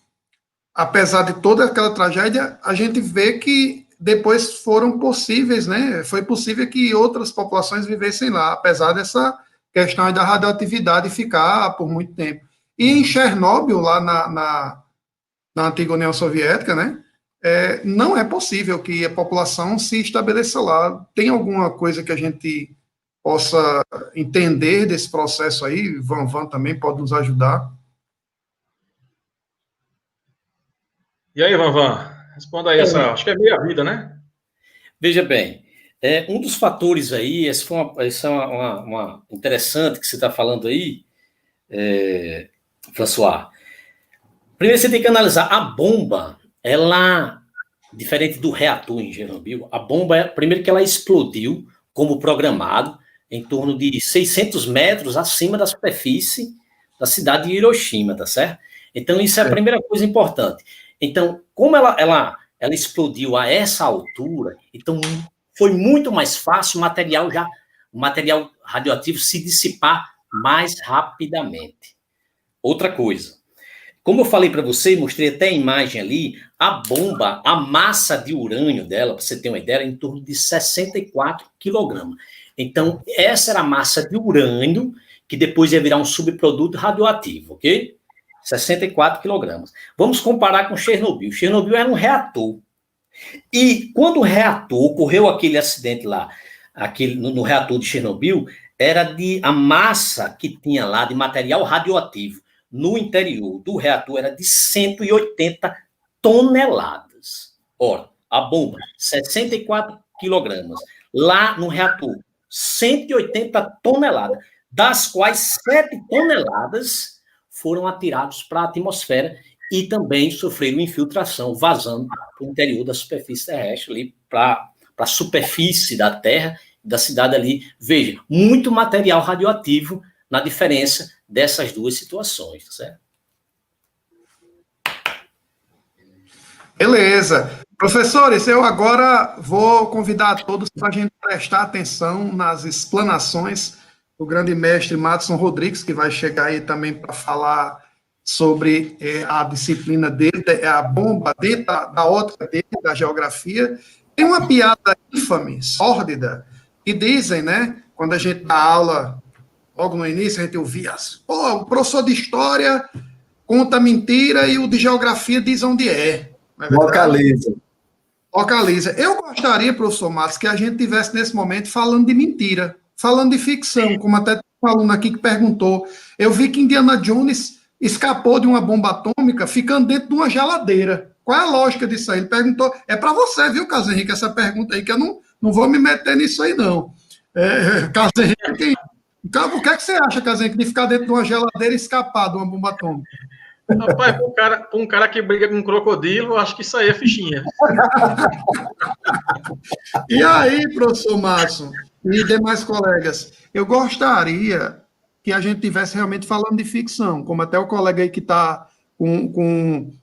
apesar de toda aquela tragédia, a gente vê que depois foram possíveis, né? Foi possível que outras populações vivessem lá, apesar dessa questão da radioatividade ficar por muito tempo. E em Chernobyl, lá na antiga União Soviética, né? Não é possível que a população se estabeleça lá. Tem alguma coisa que a gente possa entender desse processo aí? Van também pode nos ajudar. E aí, Van? Responda aí acho que é meia vida, né? Veja bem, um dos fatores aí, essa é uma interessante que você está falando aí, François. Primeiro você tem que analisar a bomba, ela, diferente do reator em Chernobyl, a bomba, primeiro que ela explodiu como programado, em torno de 600 metros acima da superfície da cidade de Hiroshima, tá certo? Então, isso é a primeira coisa importante. Então, como ela explodiu a essa altura, então foi muito mais fácil o material radioativo se dissipar mais rapidamente. Outra coisa, como eu falei para você, mostrei até a imagem ali, a bomba, a massa de urânio dela, para você ter uma ideia, era em torno de 64 quilogramas. Então, essa era a massa de urânio, que depois ia virar um subproduto radioativo, ok? 64 quilogramas. Vamos comparar com Chernobyl. Chernobyl era um reator. E quando o reator, ocorreu aquele acidente lá, no reator de Chernobyl, a massa que tinha lá de material radioativo no interior do reator era de 180 toneladas. Ora, a bomba, 64 quilogramas. Lá no reator, 180 toneladas, das quais 7 toneladas foram atirados para a atmosfera e também sofreram infiltração, vazando para o interior da superfície terrestre, ali para a superfície da Terra, da cidade ali. Veja, muito material radioativo na diferença dessas duas situações, certo? Beleza. Professores, eu agora vou convidar a todos para a gente prestar atenção nas explanações do grande mestre Madison Rodrigues, que vai chegar aí também para falar sobre a disciplina dele, a bomba dentro da ótica dele, da geografia. Tem uma piada infame, sórdida, que dizem, né, quando a gente dá aula, logo no início, a gente ouvia, o professor de história conta mentira e o de geografia diz onde é. Localiza. Eu gostaria, professor Matos, que a gente tivesse nesse momento falando de mentira, falando de ficção, como até um aluno aqui que perguntou. Eu vi que Indiana Jones escapou de uma bomba atômica ficando dentro de uma geladeira. Qual é a lógica disso aí? Ele perguntou. É para você, viu, Carlos Henrique, essa pergunta aí, que eu não vou me meter nisso aí, não. Carlos Henrique, o que é que você acha, Carlos Henrique, de ficar dentro de uma geladeira e escapar de uma bomba atômica? Rapaz, um cara que briga com um crocodilo, acho que isso aí é fichinha. E aí, professor Márcio e demais colegas, eu gostaria que a gente estivesse realmente falando de ficção, como até o colega aí que está com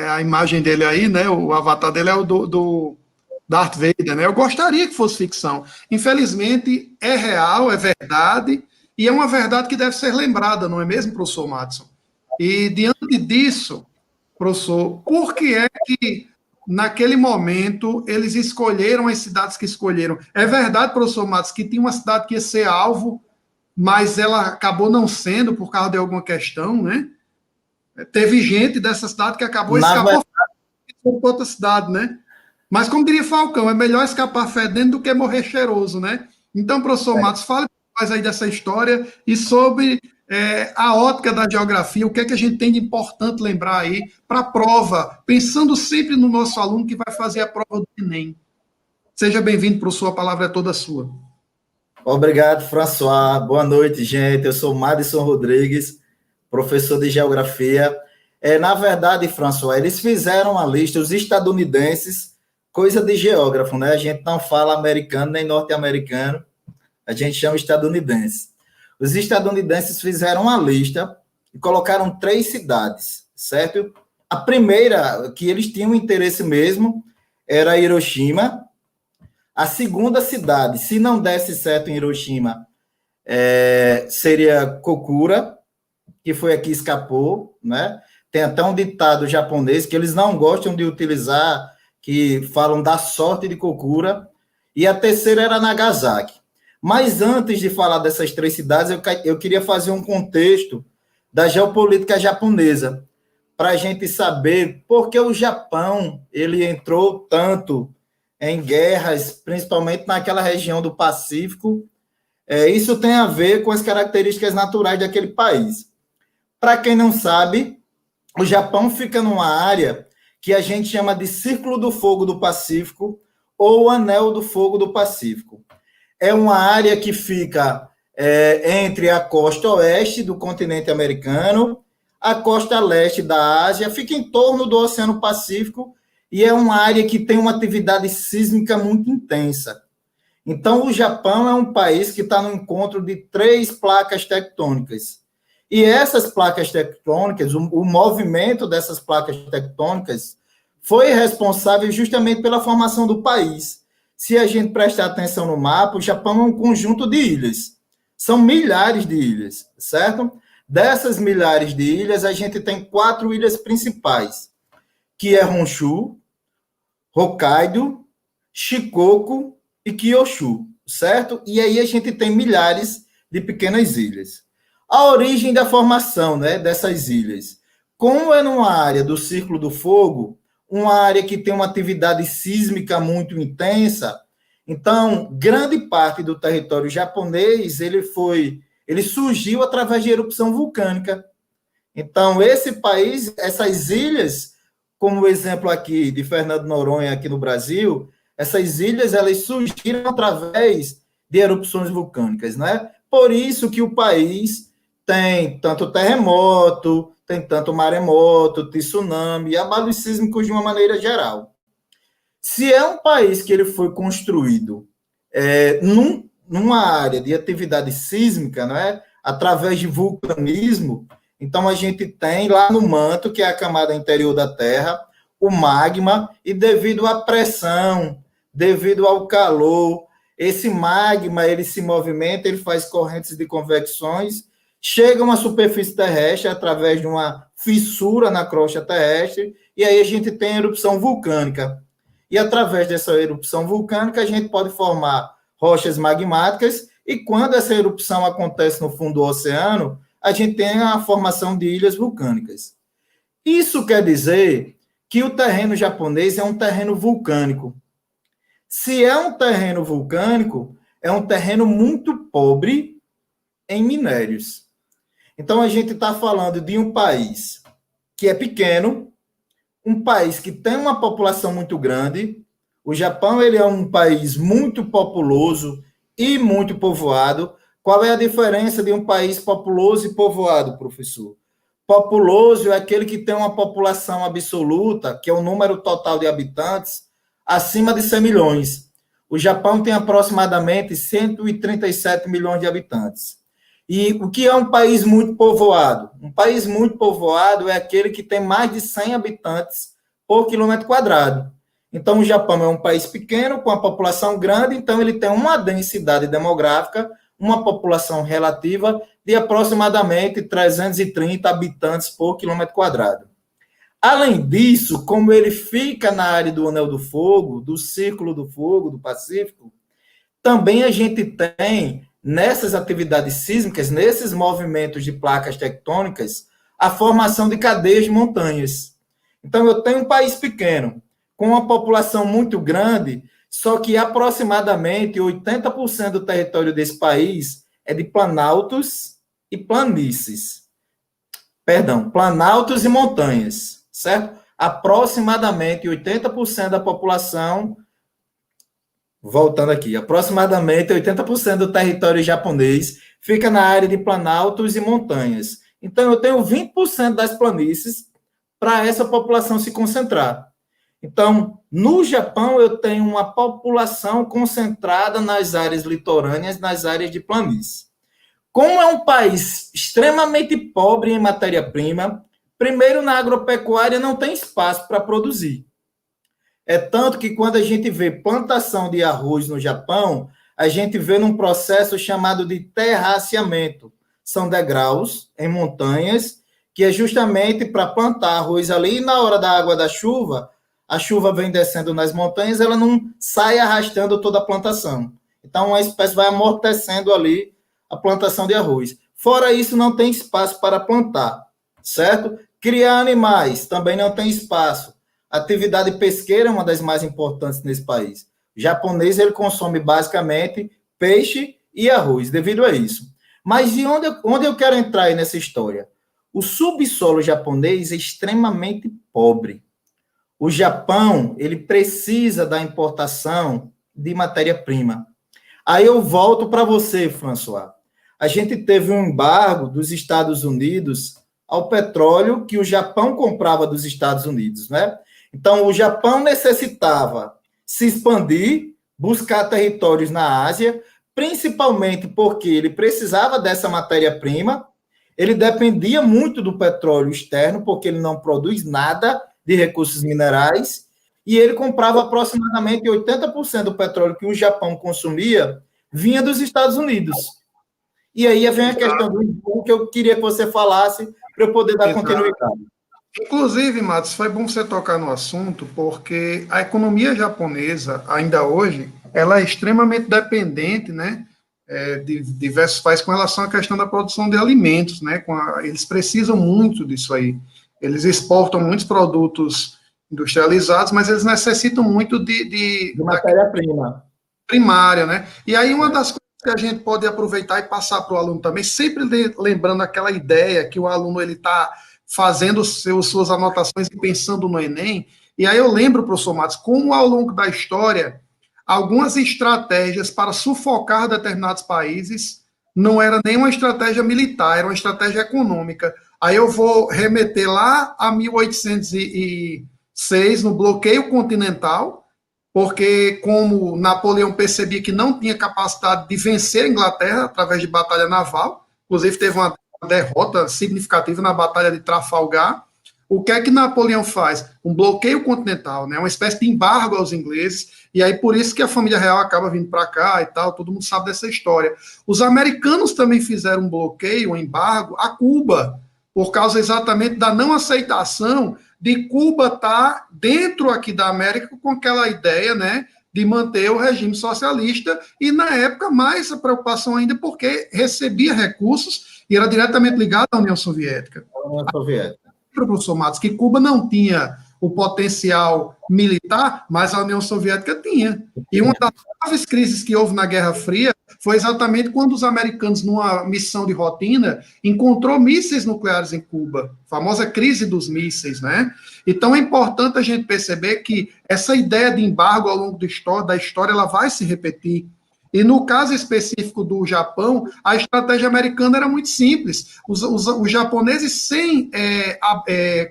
a imagem dele aí, né? O avatar dele é o do Darth Vader, né? Eu gostaria que fosse ficção. Infelizmente, é real, é verdade, e é uma verdade que deve ser lembrada, não é mesmo, professor Madison? E, diante disso, professor, por que é que, naquele momento, eles escolheram as cidades que escolheram? É verdade, professor Matos, que tinha uma cidade que ia ser alvo, mas ela acabou não sendo por causa de alguma questão, né? Teve gente dessa cidade que acabou escapando para outra cidade, né? Mas, como diria Falcão, é melhor escapar fedendo do que morrer cheiroso, né? Então, professor Matos, fale mais aí dessa história e sobre a ótica da geografia, o que é que a gente tem de importante lembrar aí para a prova, pensando sempre no nosso aluno que vai fazer a prova do Enem. Seja bem-vindo, professor, a palavra é toda sua. Obrigado, François. Boa noite, gente. Eu sou Madison Rodrigues, professor de Geografia. Na verdade, François, eles fizeram uma lista, os estadunidenses, coisa de geógrafo, né? A gente não fala americano nem norte-americano, a gente chama estadunidense. Os estadunidenses fizeram uma lista e colocaram 3 cidades, certo? A primeira, que eles tinham interesse mesmo, era Hiroshima. A segunda cidade, se não desse certo em Hiroshima, seria Kokura, que foi a que escapou, né? Tem até um ditado japonês que eles não gostam de utilizar, que falam da sorte de Kokura. E a terceira era Nagasaki. Mas antes de falar dessas 3 cidades, eu queria fazer um contexto da geopolítica japonesa, para a gente saber por que o Japão ele entrou tanto em guerras, principalmente naquela região do Pacífico. Isso tem a ver com as características naturais daquele país. Para quem não sabe, o Japão fica numa área que a gente chama de Círculo do Fogo do Pacífico ou Anel do Fogo do Pacífico. É uma área que fica entre a costa oeste do continente americano, a costa leste da Ásia, fica em torno do Oceano Pacífico e é uma área que tem uma atividade sísmica muito intensa. Então, o Japão é um país que está no encontro de 3 placas tectônicas. E essas placas tectônicas, o movimento dessas placas tectônicas foi responsável justamente pela formação do país. Se a gente prestar atenção no mapa, o Japão é um conjunto de ilhas. São milhares de ilhas, certo? Dessas milhares de ilhas, a gente tem 4 ilhas principais, que é Honshu, Hokkaido, Shikoku e Kyushu, certo? E aí a gente tem milhares de pequenas ilhas. A origem da formação, né, dessas ilhas. Como é numa área do Círculo do Fogo, uma área que tem uma atividade sísmica muito intensa, então, grande parte do território japonês, ele surgiu através de erupção vulcânica. Então, esse país, essas ilhas, como o exemplo aqui de Fernando Noronha, aqui no Brasil, essas ilhas, elas surgiram através de erupções vulcânicas, né? Por isso que o país tem tanto terremoto, tem tanto maremoto, tsunami, abalos sísmicos de uma maneira geral. Se é um país que ele foi construído numa área de atividade sísmica, né, através de vulcanismo, então a gente tem lá no manto, que é a camada interior da Terra, o magma, e devido à pressão, devido ao calor, esse magma ele se movimenta, ele faz correntes de convecções, chega a uma superfície terrestre através de uma fissura na crosta terrestre, e aí a gente tem a erupção vulcânica. E através dessa erupção vulcânica, a gente pode formar rochas magmáticas, e quando essa erupção acontece no fundo do oceano, a gente tem a formação de ilhas vulcânicas. Isso quer dizer que o terreno japonês é um terreno vulcânico. Se é um terreno vulcânico, é um terreno muito pobre em minérios. Então, a gente está falando de um país que é pequeno, um país que tem uma população muito grande. O Japão ele é um país muito populoso e muito povoado. Qual é a diferença de um país populoso e povoado, professor? Populoso é aquele que tem uma população absoluta, que é o número total de habitantes, acima de 100 milhões. O Japão tem aproximadamente 137 milhões de habitantes. E o que é um país muito povoado? Um país muito povoado é aquele que tem mais de 100 habitantes por quilômetro quadrado. Então, o Japão é um país pequeno, com a população grande, então ele tem uma densidade demográfica, uma população relativa de aproximadamente 330 habitantes por quilômetro quadrado. Além disso, como ele fica na área do Anel do Fogo, do Círculo do Fogo, do Pacífico, também a gente tem, nessas atividades sísmicas, nesses movimentos de placas tectônicas, a formação de cadeias de montanhas. Então, eu tenho um país pequeno, com uma população muito grande, só que aproximadamente 80% do território desse país é de planaltos e planícies. Perdão, planaltos e montanhas, certo? Aproximadamente 80% da população, voltando aqui, aproximadamente 80% do território japonês fica na área de planaltos e montanhas. Então, eu tenho 20% das planícies para essa população se concentrar. Então, no Japão, eu tenho uma população concentrada nas áreas litorâneas, nas áreas de planície. Como é um país extremamente pobre em matéria-prima, primeiro, na agropecuária não tem espaço para produzir. É tanto que quando a gente vê plantação de arroz no Japão, a gente vê num processo chamado de terraceamento. São degraus em montanhas, que é justamente para plantar arroz ali, e na hora da água da chuva, a chuva vem descendo nas montanhas, ela não sai arrastando toda a plantação. Então, a espécie vai amortecendo ali a plantação de arroz. Fora isso, não tem espaço para plantar, certo? Criar animais, também não tem espaço. Atividade pesqueira é uma das mais importantes nesse país. O japonês, ele consome basicamente peixe e arroz, devido a isso. Mas de onde eu quero entrar aí nessa história? O subsolo japonês é extremamente pobre. O Japão, ele precisa da importação de matéria-prima. Aí eu volto para você, François. A gente teve um embargo dos Estados Unidos ao petróleo que o Japão comprava dos Estados Unidos, né? Então, o Japão necessitava se expandir, buscar territórios na Ásia, principalmente porque ele precisava dessa matéria-prima, ele dependia muito do petróleo externo, porque ele não produz nada de recursos minerais, e ele comprava aproximadamente 80% do petróleo que o Japão consumia, vinha dos Estados Unidos. E aí vem a questão do embargo que eu queria que você falasse para eu poder dar continuidade. Inclusive, Matos, foi bom você tocar no assunto, porque a economia japonesa, ainda hoje, ela é extremamente dependente, né, de diversos países com relação à questão da produção de alimentos, né, eles precisam muito disso aí. Eles exportam muitos produtos industrializados, mas eles necessitam muito de matéria-prima primária, né? E aí uma das coisas que a gente pode aproveitar e passar para o aluno também, sempre lembrando aquela ideia que o aluno ele está fazendo suas anotações e pensando no Enem. E aí eu lembro, professor Matos, como ao longo da história, algumas estratégias para sufocar determinados países não era nem uma estratégia militar, era uma estratégia econômica. Aí eu vou remeter lá a 1806, no bloqueio continental, porque como Napoleão percebia que não tinha capacidade de vencer a Inglaterra através de batalha naval, inclusive teve uma derrota significativa na Batalha de Trafalgar, o que é que Napoleão faz? Um bloqueio continental, né? Uma espécie de embargo aos ingleses, e aí por isso que a família real acaba vindo para cá e tal, todo mundo sabe dessa história. Os americanos também fizeram um bloqueio, um embargo a Cuba, por causa exatamente da não aceitação de Cuba estar dentro aqui da América com aquela ideia, né, de manter o regime socialista, e na época mais a preocupação ainda porque recebia recursos e era diretamente ligado à União Soviética. A União Soviética. Professor Matos, que Cuba não tinha o potencial militar, mas a União Soviética tinha. E uma das graves crises que houve na Guerra Fria foi exatamente quando os americanos, numa missão de rotina, encontrou mísseis nucleares em Cuba, a famosa crise dos mísseis, né? Então é importante a gente perceber que essa ideia de embargo ao longo da história ela vai se repetir. E no caso específico do Japão, a estratégia americana era muito simples. Os japoneses, sem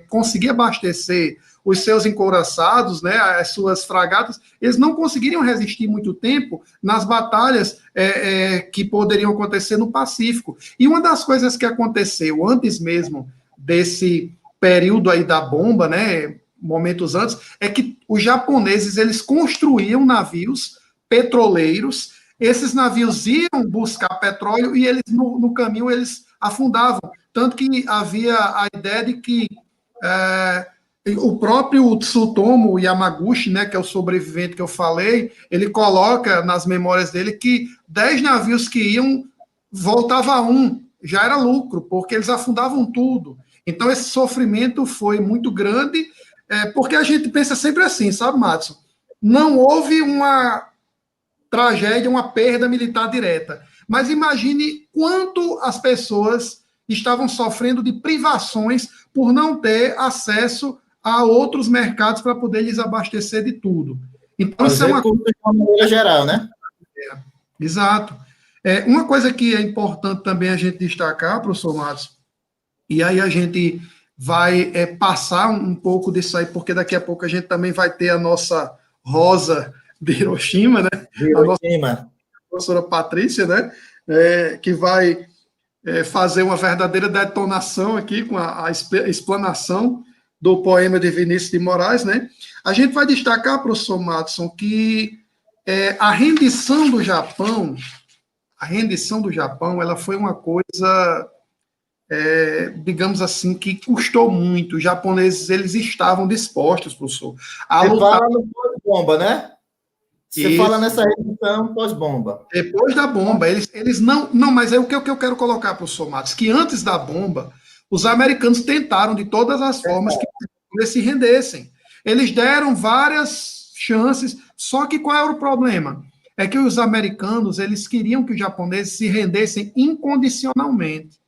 conseguir abastecer os seus encouraçados, né, as suas fragatas, eles não conseguiriam resistir muito tempo nas batalhas que poderiam acontecer no Pacífico. E uma das coisas que aconteceu antes mesmo desse período aí da bomba, né, momentos antes, é que os japoneses eles construíam navios petroleiros. Esses navios iam buscar petróleo e eles no caminho eles afundavam. Tanto que havia a ideia de que o próprio Tsutomu Yamaguchi, né, que é o sobrevivente que eu falei, ele coloca nas memórias dele que 10 navios que iam, voltava um, já era lucro, porque eles afundavam tudo. Então esse sofrimento foi muito grande, porque a gente pensa sempre assim, sabe, Matson? Não houve tragédia, uma perda militar direta. Mas imagine quanto as pessoas estavam sofrendo de privações por não ter acesso a outros mercados para poder lhes abastecer de tudo. Então, isso é uma coisa de uma maneira geral, né? Exato. Uma coisa que é importante também a gente destacar, professor Matos, e aí a gente vai passar um pouco disso aí, porque daqui a pouco a gente também vai ter a nossa Rosa de Hiroshima, né? Hiroshima. A professora Patrícia, né? Que vai fazer uma verdadeira detonação aqui com a explanação do poema de Vinícius de Moraes, né? A gente vai destacar, professor Matson, que a rendição do Japão, ela foi uma coisa, digamos assim, que custou muito. Os japoneses, eles estavam dispostos, professor, a lutar. Você fala no pós-bomba, né? Você fala nessa rendição pós-bomba. Depois da bomba, eles não, mas é o que eu quero colocar, professor Matos, que antes da bomba, os americanos tentaram de todas as formas que eles se rendessem. Eles deram várias chances, só que qual era o problema? É que os americanos, eles queriam que os japoneses se rendessem incondicionalmente.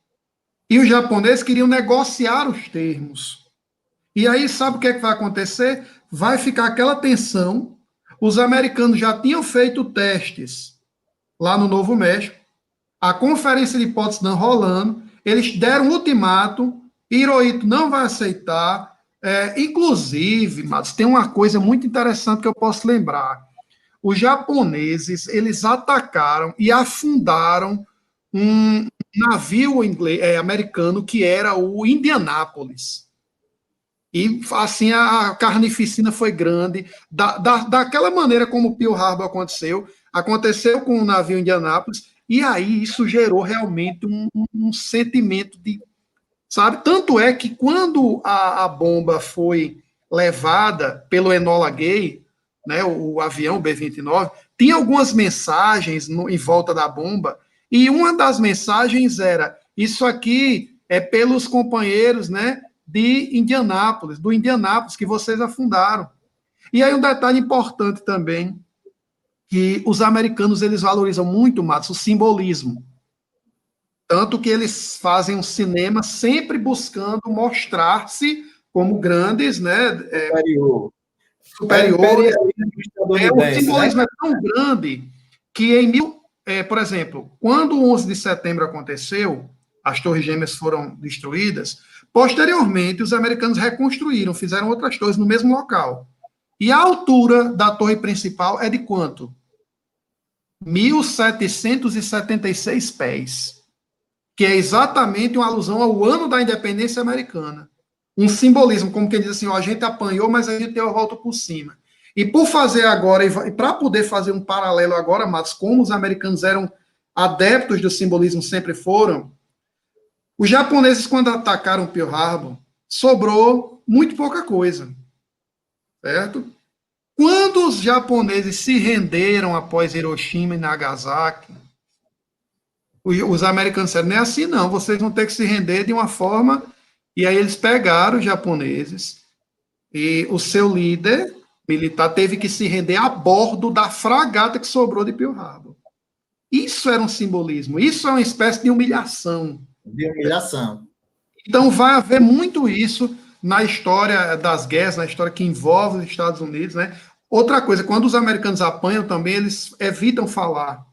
E os japoneses queriam negociar os termos. E aí, sabe o que vai acontecer? Vai ficar aquela tensão. Os americanos já tinham feito testes lá no Novo México, a conferência de Potsdam rolando, eles deram um ultimato, Hirohito não vai aceitar. Inclusive, Matos, tem uma coisa muito interessante que eu posso lembrar. Os japoneses, eles atacaram e afundaram um navio americano que era o Indianápolis. E, assim, a carnificina foi grande. Daquela maneira como o Pearl Harbor aconteceu com o navio Indianápolis, e aí isso gerou realmente um sentimento de... Sabe? Tanto é que quando a bomba foi levada pelo Enola Gay, né, o avião B-29, tinha algumas mensagens em volta da bomba, e uma das mensagens era: isso aqui é pelos companheiros, né, do Indianápolis, que vocês afundaram. E aí um detalhe importante também, que os americanos, eles valorizam muito, Matos, o simbolismo. Tanto que eles fazem um cinema sempre buscando mostrar-se como grandes, né? Superiores. O simbolismo, né? É tão grande que por exemplo, quando o 11 de setembro aconteceu, as Torres Gêmeas foram destruídas, posteriormente os americanos reconstruíram, fizeram outras torres no mesmo local. E a altura da torre principal é de quanto? 1.776 pés. Que é exatamente uma alusão ao ano da independência americana. Um simbolismo, como quem diz assim, ó, a gente apanhou, mas a gente deu a volta por cima. E por fazer agora, e para poder fazer um paralelo agora, Matos, como os americanos eram adeptos do simbolismo, sempre foram, os japoneses, quando atacaram Pearl Harbor, sobrou muito pouca coisa, certo? Quando os japoneses se renderam após Hiroshima e Nagasaki, os americanos disseram, não é assim não, vocês vão ter que se render de uma forma... E aí eles pegaram os japoneses e o seu líder militar teve que se render a bordo da fragata que sobrou de Pearl Harbor. Isso era um simbolismo, isso é uma espécie de humilhação. De humilhação. Então vai haver muito isso na história das guerras, na história que envolve os Estados Unidos, né? Outra coisa, quando os americanos apanham também, eles evitam falar.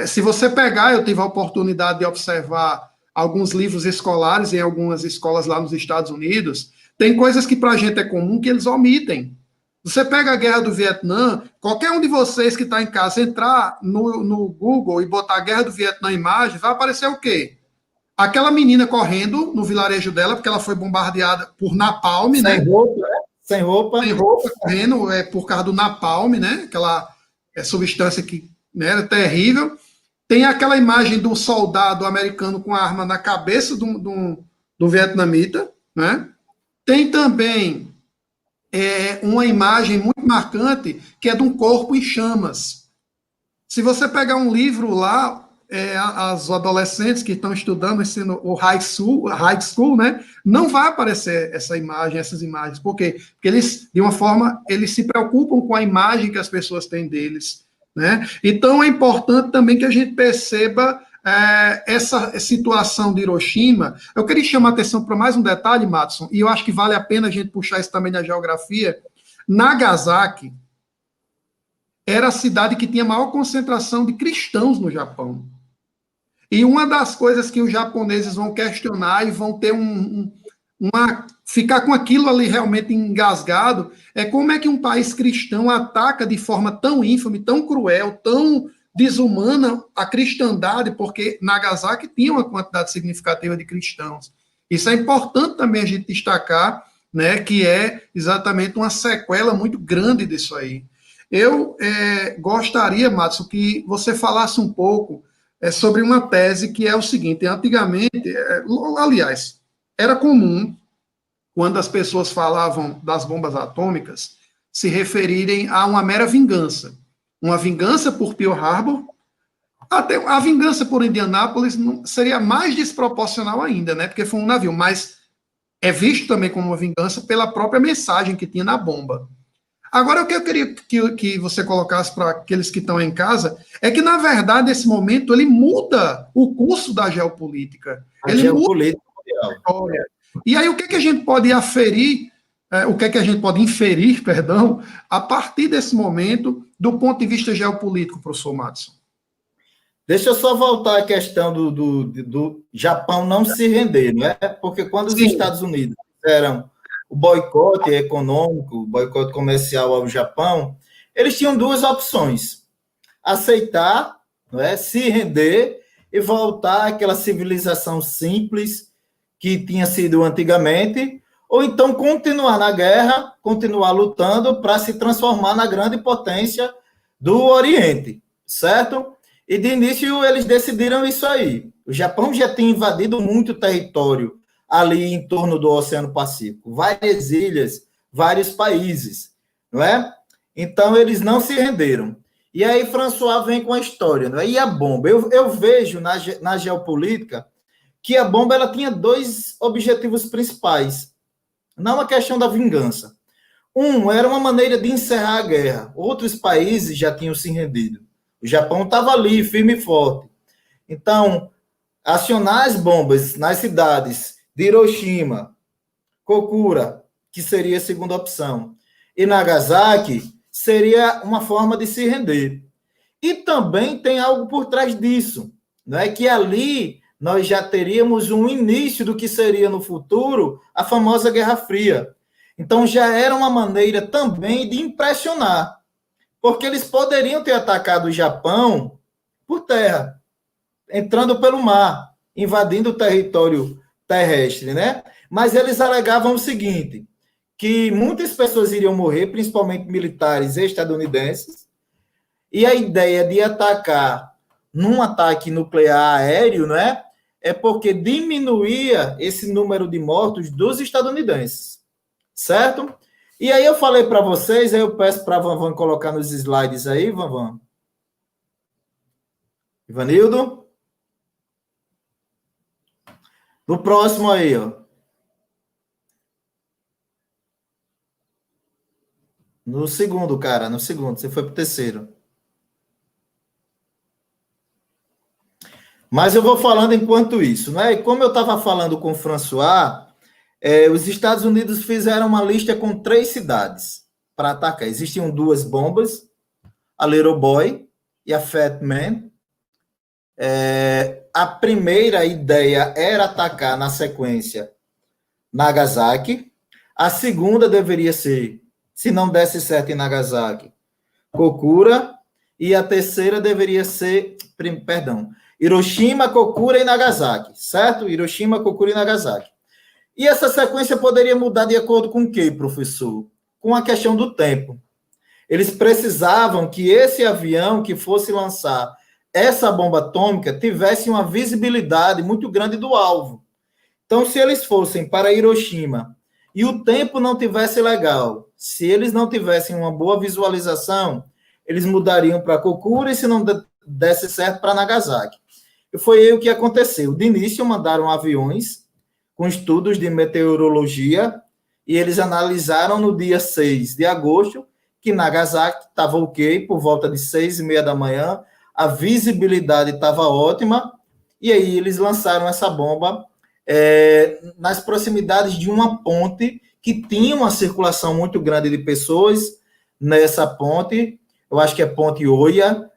Se você pegar, eu tive a oportunidade de observar alguns livros escolares em algumas escolas lá nos Estados Unidos, tem coisas que para a gente é comum que eles omitem. Você pega a Guerra do Vietnã, qualquer um de vocês que está em casa, entrar no Google e botar a Guerra do Vietnã em imagem, vai aparecer o quê? Aquela menina correndo no vilarejo dela, porque ela foi bombardeada por napalm, sem né? Roupa, né? Sem roupa, correndo por causa do napalm, né? Aquela substância que, né, era terrível. Tem aquela imagem do soldado americano com a arma na cabeça do vietnamita, né? Tem também uma imagem muito marcante, que é de um corpo em chamas. Se você pegar um livro lá, os adolescentes que estão estudando o high school, né, não vai aparecer essas imagens. Por quê? Porque eles, de uma forma, eles se preocupam com a imagem que as pessoas têm deles, né? Então, é importante também que a gente perceba essa situação de Hiroshima. Eu queria chamar a atenção para mais um detalhe, Madison, e eu acho que vale a pena a gente puxar isso também na geografia. Nagasaki era a cidade que tinha a maior concentração de cristãos no Japão. E uma das coisas que os japoneses vão questionar e vão ter ficar com aquilo ali realmente engasgado é como é que um país cristão ataca de forma tão ínfame, tão cruel, tão desumana a cristandade, porque Nagasaki tinha uma quantidade significativa de cristãos. Isso é importante também a gente destacar, né, que é exatamente uma sequela muito grande disso aí. Eu gostaria, Madison, que você falasse um pouco sobre uma tese que é o seguinte: antigamente, aliás, era comum, quando as pessoas falavam das bombas atômicas, se referirem a uma mera vingança. Uma vingança por Pearl Harbor, até a vingança por Indianápolis seria mais desproporcional ainda, né? Porque foi um navio, mas é visto também como uma vingança pela própria mensagem que tinha na bomba. Agora, o que eu queria que você colocasse para aqueles que estão em casa é que, na verdade, esse momento ele muda o curso da geopolítica. Ele muda a história. E aí, o que a gente pode aferir, o que a gente pode inferir, perdão, a partir desse momento, do ponto de vista geopolítico, professor Madison? Deixa eu só voltar à questão do Japão não se render, não é? Porque quando os Estados Unidos fizeram o boicote econômico, o boicote comercial ao Japão, eles tinham duas opções: aceitar, não é? Se render e voltar àquela civilização simples que tinha sido antigamente, ou então continuar na guerra, continuar lutando para se transformar na grande potência do Oriente, certo? E de início eles decidiram isso aí. O Japão já tinha invadido muito território ali em torno do Oceano Pacífico, várias ilhas, vários países, não é? Então eles não se renderam. E aí François vem com a história, não é? E a bomba? Eu vejo na geopolítica que a bomba ela tinha dois objetivos principais. Não a questão da vingança. Era uma maneira de encerrar a guerra. Outros países já tinham se rendido. O Japão estava ali, firme e forte. Então, acionar as bombas nas cidades de Hiroshima, Kokura, que seria a segunda opção, e Nagasaki, seria uma forma de se render. E também tem algo por trás disso, não é? Que ali nós já teríamos um início do que seria no futuro a famosa Guerra Fria. Então já era uma maneira também de impressionar, porque eles poderiam ter atacado o Japão por terra, entrando pelo mar, invadindo o território terrestre, né? Mas eles alegavam o seguinte, que muitas pessoas iriam morrer, principalmente militares estadunidenses, e a ideia de atacar num ataque nuclear aéreo, né, é porque diminuía esse número de mortos dos estadunidenses, certo? E aí eu falei para vocês, aí eu peço para a Vanvan colocar nos slides aí, Vanvan. Ivanildo? No próximo aí, ó. No segundo, cara, no segundo. Você foi pro terceiro. Mas eu vou falando enquanto isso, né? E como eu estava falando com o François, os Estados Unidos fizeram uma lista com 3 cidades para atacar. Existiam 2 bombas, a Little Boy e a Fat Man. A primeira ideia era atacar na sequência Nagasaki. A segunda deveria ser, se não desse certo em Nagasaki, Kokura. E a terceira deveria ser, Hiroshima, Kokura e Nagasaki, certo? Hiroshima, Kokura e Nagasaki. E essa sequência poderia mudar de acordo com o quê, professor? Com a questão do tempo. Eles precisavam que esse avião que fosse lançar essa bomba atômica tivesse uma visibilidade muito grande do alvo. Então, se eles fossem para Hiroshima e o tempo não tivesse legal, se eles não tivessem uma boa visualização, eles mudariam para Kokura e, se não desse certo, para Nagasaki. E foi aí o que aconteceu. De início, mandaram aviões com estudos de meteorologia e eles analisaram no dia 6 de agosto que Nagasaki estava ok, por volta de 6h30 da manhã, a visibilidade estava ótima, e aí eles lançaram essa bomba nas proximidades de uma ponte que tinha uma circulação muito grande de pessoas nessa ponte, eu acho que é Ponte Oia,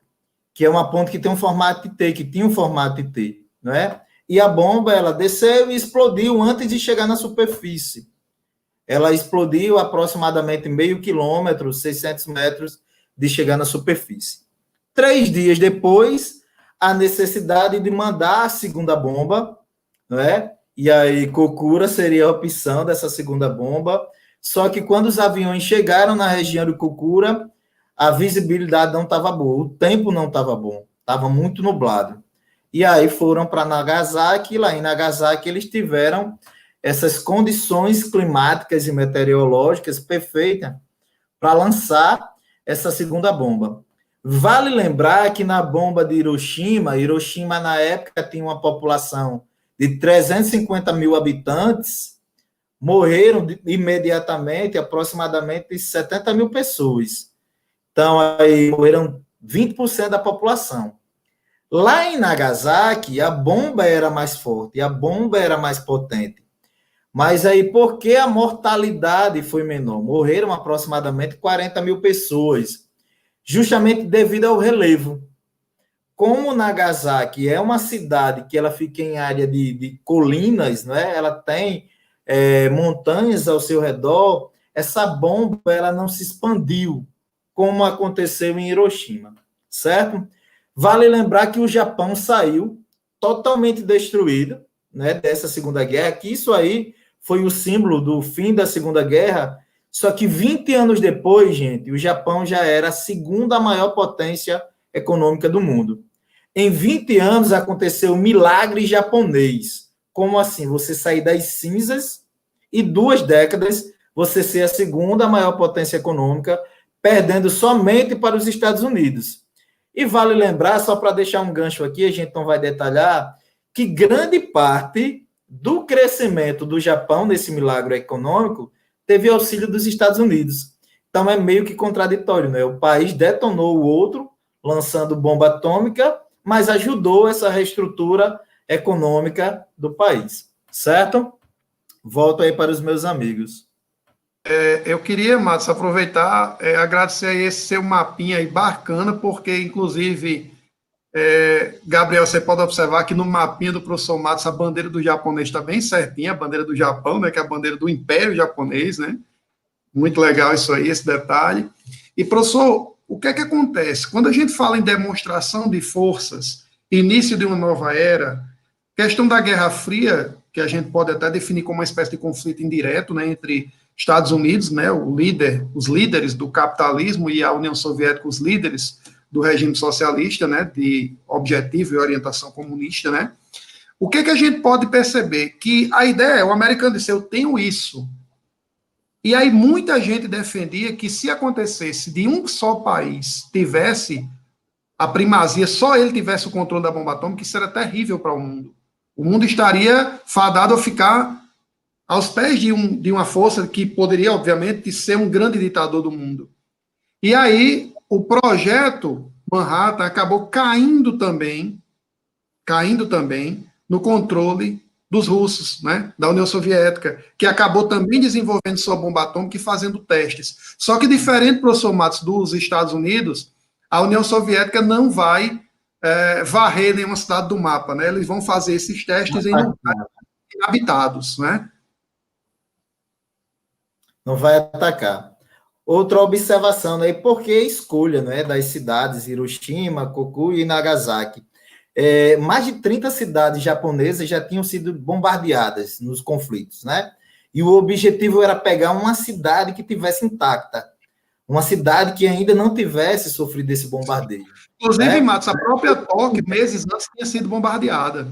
que é uma ponte que tem um formato de T, que tinha um formato de T, né? E a bomba, ela desceu e explodiu antes de chegar na superfície. Ela explodiu aproximadamente meio quilômetro, 600 metros de chegar na superfície. 3 dias depois, a necessidade de mandar a segunda bomba, né? E aí Kokura seria a opção dessa segunda bomba, só que quando os aviões chegaram na região de Kokura, a visibilidade não estava boa, o tempo não estava bom, estava muito nublado. E aí foram para Nagasaki, e lá em Nagasaki eles tiveram essas condições climáticas e meteorológicas perfeitas para lançar essa segunda bomba. Vale lembrar que na bomba de Hiroshima, Hiroshima na época tinha uma população de 350 mil habitantes, morreram imediatamente aproximadamente 70 mil pessoas. Então, aí morreram 20% da população. Lá em Nagasaki, a bomba era mais forte, a bomba era mais potente. Mas aí, por que a mortalidade foi menor? Morreram aproximadamente 40 mil pessoas, justamente devido ao relevo. Como Nagasaki é uma cidade que ela fica em área de colinas, né? Ela tem montanhas ao seu redor, essa bomba ela não se expandiu, como aconteceu em Hiroshima, certo? Vale lembrar que o Japão saiu totalmente destruído, né, dessa Segunda Guerra, que isso aí foi o símbolo do fim da Segunda Guerra, só que 20 anos depois, gente, o Japão já era a segunda maior potência econômica do mundo. Em 20 anos aconteceu um milagre japonês. Como assim? Você sair das cinzas e 2 décadas você ser a segunda maior potência econômica, perdendo somente para os Estados Unidos. E vale lembrar, só para deixar um gancho aqui, a gente não vai detalhar, que grande parte do crescimento do Japão nesse milagre econômico teve auxílio dos Estados Unidos. Então é meio que contraditório, né? O país detonou o outro, lançando bomba atômica, mas ajudou essa reestrutura econômica do país, certo? Volto aí para os meus amigos. Eu queria, Matos, aproveitar, agradecer aí esse seu mapinha aí bacana, porque, inclusive, Gabriel, você pode observar que no mapinha do professor Matos a bandeira do japonês está bem certinha, a bandeira do Japão, né, que é a bandeira do Império Japonês, né? Muito legal isso aí, esse detalhe. E, professor, o que é que acontece? Quando a gente fala em demonstração de forças, início de uma nova era, questão da Guerra Fria, que a gente pode até definir como uma espécie de conflito indireto, né, entre Estados Unidos, né, os líderes do capitalismo, e a União Soviética, os líderes do regime socialista, né, de objetivo e orientação comunista, né. O que a gente pode perceber? Que a ideia, o americano disse, eu tenho isso. E aí muita gente defendia que se acontecesse de um só país tivesse a primazia, só ele tivesse o controle da bomba atômica, isso era terrível para o mundo. O mundo estaria fadado a ficar aos pés de uma força que poderia, obviamente, ser um grande ditador do mundo. E aí, o projeto Manhattan acabou caindo também no controle dos russos, né, da União Soviética, que acabou também desenvolvendo sua bomba atômica e fazendo testes. Só que, diferente, professor Matos, dos Estados Unidos, a União Soviética não vai varrer nenhuma cidade do mapa, né? Eles vão fazer esses testes em lugares habitados, né? Não vai atacar. Outra observação, né? Por que a escolha, né, das cidades Hiroshima, Kokuyo e Nagasaki? Mais de 30 cidades japonesas já tinham sido bombardeadas nos conflitos, né? E o objetivo era pegar uma cidade que tivesse intacta, uma cidade que ainda não tivesse sofrido esse bombardeio. Inclusive, Matos, a própria Tóquio, meses antes, tinha sido bombardeada.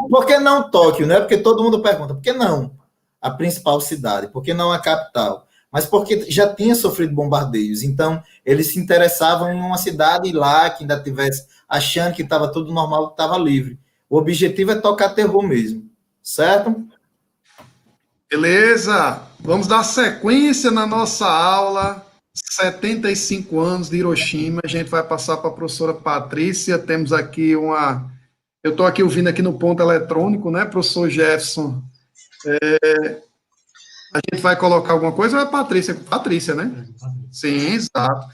Por que não Tóquio, né? Porque todo mundo pergunta, por que não a principal cidade? Por que não a capital? Mas porque já tinha sofrido bombardeios. Então, eles se interessavam em uma cidade lá que ainda tivesse, achando que estava tudo normal, que estava livre. O objetivo é tocar terror mesmo, certo? Beleza. Vamos dar sequência na nossa aula. 75 anos de Hiroshima. A gente vai passar para a professora Patrícia. Temos aqui uma... Eu estou aqui ouvindo aqui no ponto eletrônico, né, professor Jefferson? A gente vai colocar alguma coisa, ou é Patrícia? Patrícia, né? Sim, exato.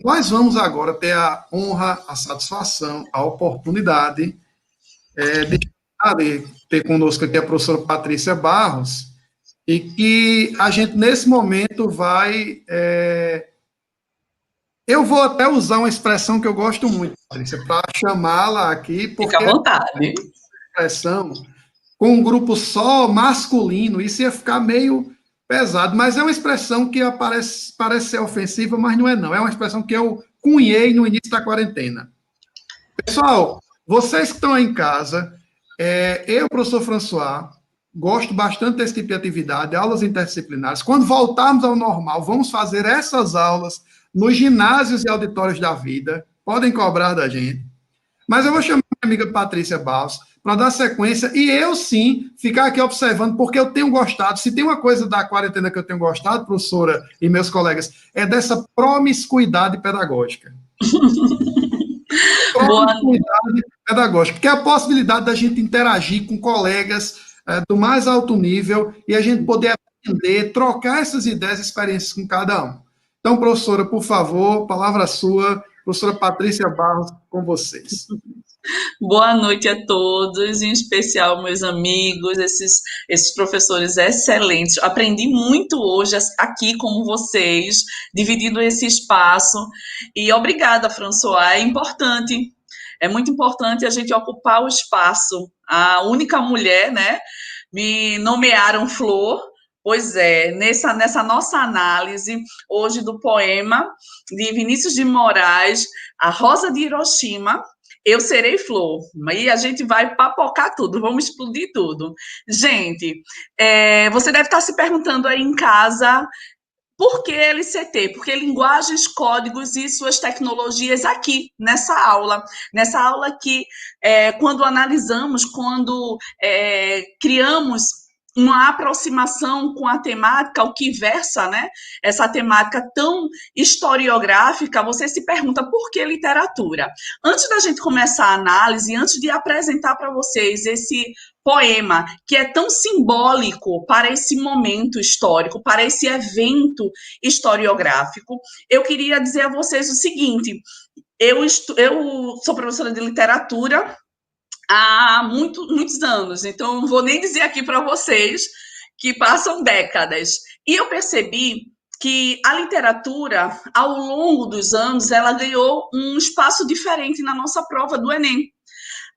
Nós vamos agora ter a honra, a satisfação, a oportunidade de ter conosco aqui a professora Patrícia Barros, e que a gente, nesse momento, vai... Eu vou até usar uma expressão que eu gosto muito, Patrícia, para chamá-la aqui, porque... Fica à vontade. Expressão com um grupo só masculino, isso ia ficar meio pesado, mas é uma expressão que parece ser ofensiva, mas não é não. É uma expressão que eu cunhei no início da quarentena. Pessoal, vocês que estão aí em casa, eu, professor François, gosto bastante desse tipo de atividade, aulas interdisciplinares. Quando voltarmos ao normal, vamos fazer essas aulas nos ginásios e auditórios da vida. Podem cobrar da gente. Mas eu vou chamar minha amiga Patrícia Barros para dar sequência e eu, sim, ficar aqui observando, porque eu tenho gostado. Se tem uma coisa da quarentena que eu tenho gostado, professora e meus colegas, é dessa promiscuidade pedagógica. Promiscuidade pedagógica, porque é a possibilidade da gente interagir com colegas do mais alto nível e a gente poder aprender, trocar essas ideias e experiências com cada um. Então, professora, por favor, palavra sua, professora Patrícia Barros, com vocês. Boa noite a todos, em especial meus amigos, esses professores excelentes. Aprendi muito hoje aqui com vocês, dividindo esse espaço. E obrigada, François, é muito importante a gente ocupar o espaço. A única mulher, né, me nomearam Flor. Pois é, nessa nossa análise hoje do poema de Vinícius de Moraes, A Rosa de Hiroshima, eu serei flor. E a gente vai papocar tudo, vamos explodir tudo. Gente, você deve estar se perguntando aí em casa, por que LCT? Por que linguagens, códigos e suas tecnologias aqui, nessa aula? Nessa aula que, quando analisamos, quando criamos uma aproximação com a temática, o que versa, né? Essa temática tão historiográfica, você se pergunta por que literatura? Antes da gente começar a análise, antes de apresentar para vocês esse poema, que é tão simbólico para esse momento histórico, para esse evento historiográfico, eu queria dizer a vocês o seguinte, eu sou professora de literatura há muitos anos, então não vou nem dizer aqui para vocês que passam décadas. E eu percebi que a literatura, ao longo dos anos, ela ganhou um espaço diferente na nossa prova do Enem.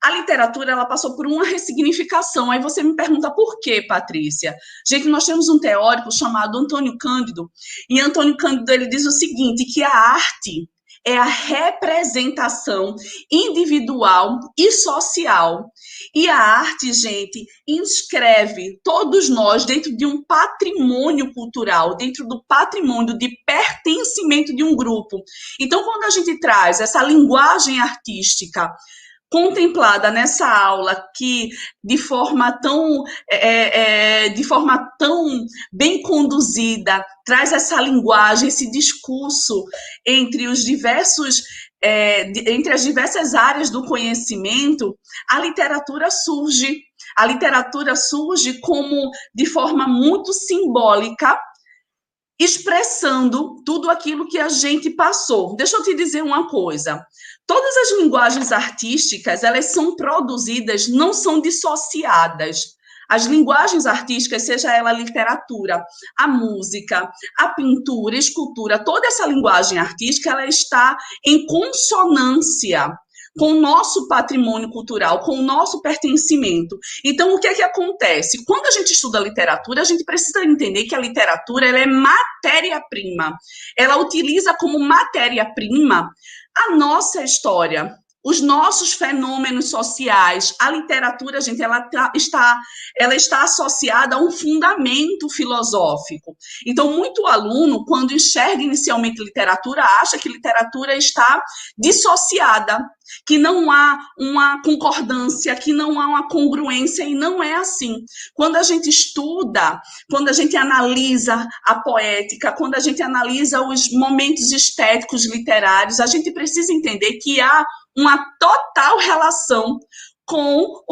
A literatura, ela passou por uma ressignificação. Aí você me pergunta por quê, Patrícia? Gente, nós temos um teórico chamado Antônio Cândido, e Antônio Cândido, ele diz o seguinte, que a arte é a representação individual e social. E a arte, gente, inscreve todos nós dentro de um patrimônio cultural, dentro do patrimônio de pertencimento de um grupo. Então, quando a gente traz essa linguagem artística contemplada nessa aula, que de forma tão bem conduzida, traz essa linguagem, esse discurso entre as diversas áreas do conhecimento, a literatura surge. A literatura surge como, de forma muito simbólica, expressando tudo aquilo que a gente passou. Deixa eu te dizer uma coisa. Todas as linguagens artísticas, elas são produzidas, não são dissociadas. As linguagens artísticas, seja ela a literatura, a música, a pintura, a escultura, toda essa linguagem artística, ela está em consonância com o nosso patrimônio cultural, com o nosso pertencimento. Então, o que é que acontece? Quando a gente estuda literatura, a gente precisa entender que a literatura, ela é matéria-prima. Ela utiliza como matéria-prima a nossa história, os nossos fenômenos sociais. A literatura, gente, ela está associada a um fundamento filosófico. Então, muito aluno, quando enxerga inicialmente literatura, acha que literatura está dissociada, que não há uma concordância, que não há uma congruência, e não é assim. Quando a gente estuda, quando a gente analisa a poética, quando a gente analisa os momentos estéticos literários, a gente precisa entender que há uma total relação com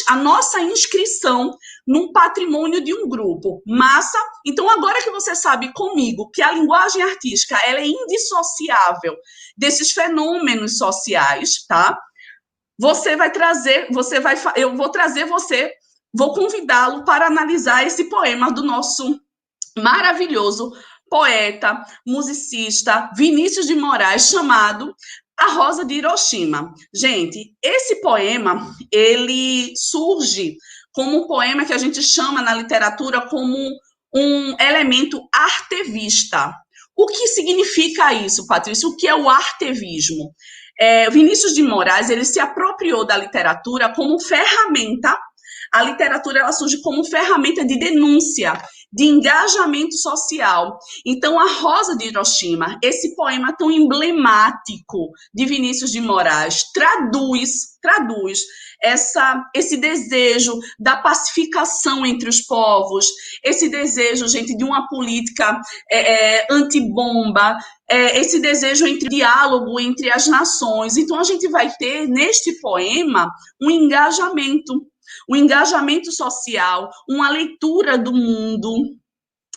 a nossa inscrição num patrimônio de um grupo. Massa? Então, agora que você sabe comigo que a linguagem artística ela é indissociável desses fenômenos sociais, tá? Vou convidá-lo para analisar esse poema do nosso maravilhoso poeta, musicista Vinícius de Moraes, chamado A Rosa de Hiroshima. Gente, esse poema, ele surge como um poema que a gente chama na literatura como um elemento artevista. O que significa isso, Patrícia? O que é o artevismo? Vinícius de Moraes, ele se apropriou da literatura como ferramenta. A literatura ela surge como ferramenta de denúncia, de engajamento social. Então, A Rosa de Hiroshima, esse poema tão emblemático de Vinícius de Moraes, traduz esse desejo da pacificação entre os povos, esse desejo, gente, de uma política antibomba, esse desejo entre diálogo entre as nações. Então, a gente vai ter, neste poema, um engajamento social, uma leitura do mundo.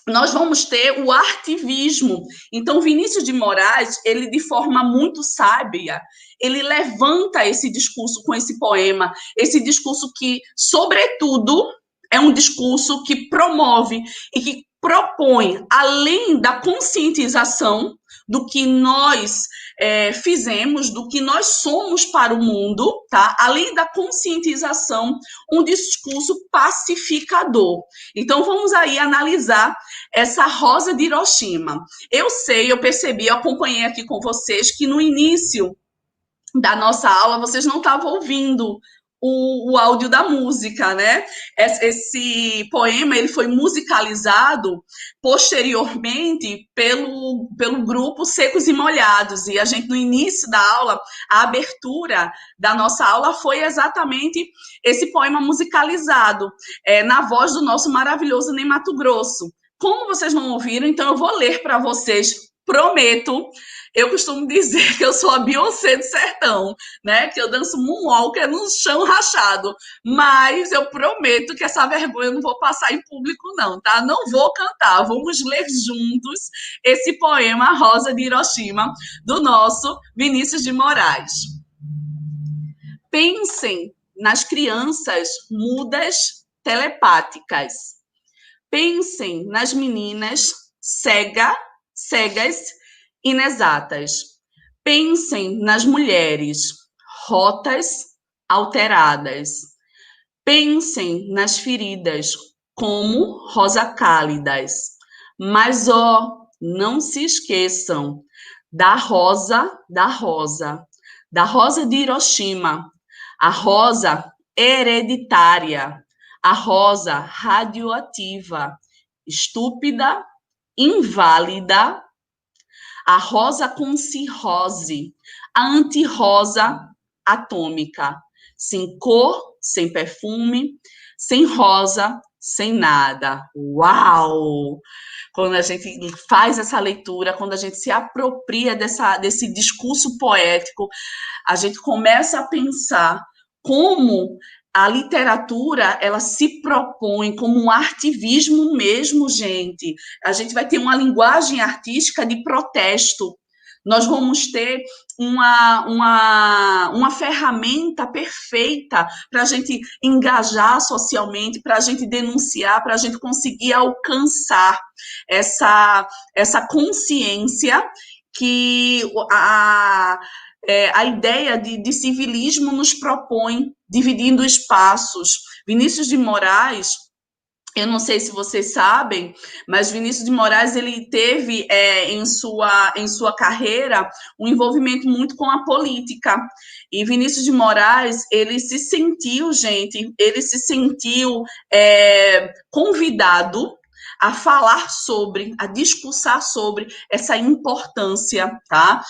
Nós vamos ter o artivismo. Então, Vinícius de Moraes, ele de forma muito sábia, ele levanta esse discurso com esse poema, esse discurso que, sobretudo, é um discurso que promove e que propõe, além da conscientização do que nós fizemos, do que nós somos para o mundo, tá? Além da conscientização, um discurso pacificador. Então, vamos aí analisar essa Rosa de Hiroshima. Eu percebi, eu acompanhei aqui com vocês que no início da nossa aula vocês não estavam ouvindo o áudio da música, né? Esse poema ele foi musicalizado posteriormente pelo grupo Secos e Molhados, e a gente, no início da aula, a abertura da nossa aula foi exatamente esse poema musicalizado, na voz do nosso maravilhoso Ney Matogrosso. Como vocês não ouviram, então eu vou ler para vocês, prometo. Eu costumo dizer que eu sou a Beyoncé do sertão, né? Que eu danço moonwalker no chão rachado. Mas eu prometo que essa vergonha eu não vou passar em público, não, tá? Não vou cantar. Vamos ler juntos esse poema Rosa de Hiroshima, do nosso Vinícius de Moraes. Pensem nas crianças mudas telepáticas. Pensem nas meninas cegas inexatas. Pensem nas mulheres rotas, alteradas. Pensem nas feridas como rosa cálidas. Mas, não se esqueçam da rosa de Hiroshima, a rosa hereditária, a rosa radioativa, estúpida, inválida, a rosa com cirrose, a antirrosa atômica, sem cor, sem perfume, sem rosa, sem nada. Uau! Quando a gente faz essa leitura, quando a gente se apropria desse discurso poético, a gente começa a pensar como a literatura, ela se propõe como um artivismo mesmo, gente. A gente vai ter uma linguagem artística de protesto. Nós vamos ter uma ferramenta perfeita para a gente engajar socialmente, para a gente denunciar, para a gente conseguir alcançar essa consciência que a ideia de civilismo nos propõe, dividindo espaços. Vinícius de Moraes, Eu não sei se vocês sabem, mas Vinícius de Moraes ele teve em sua carreira um envolvimento muito com a política. E Vinícius de Moraes, ele se sentiu convidado a falar sobre, a discursar sobre essa importância, tá?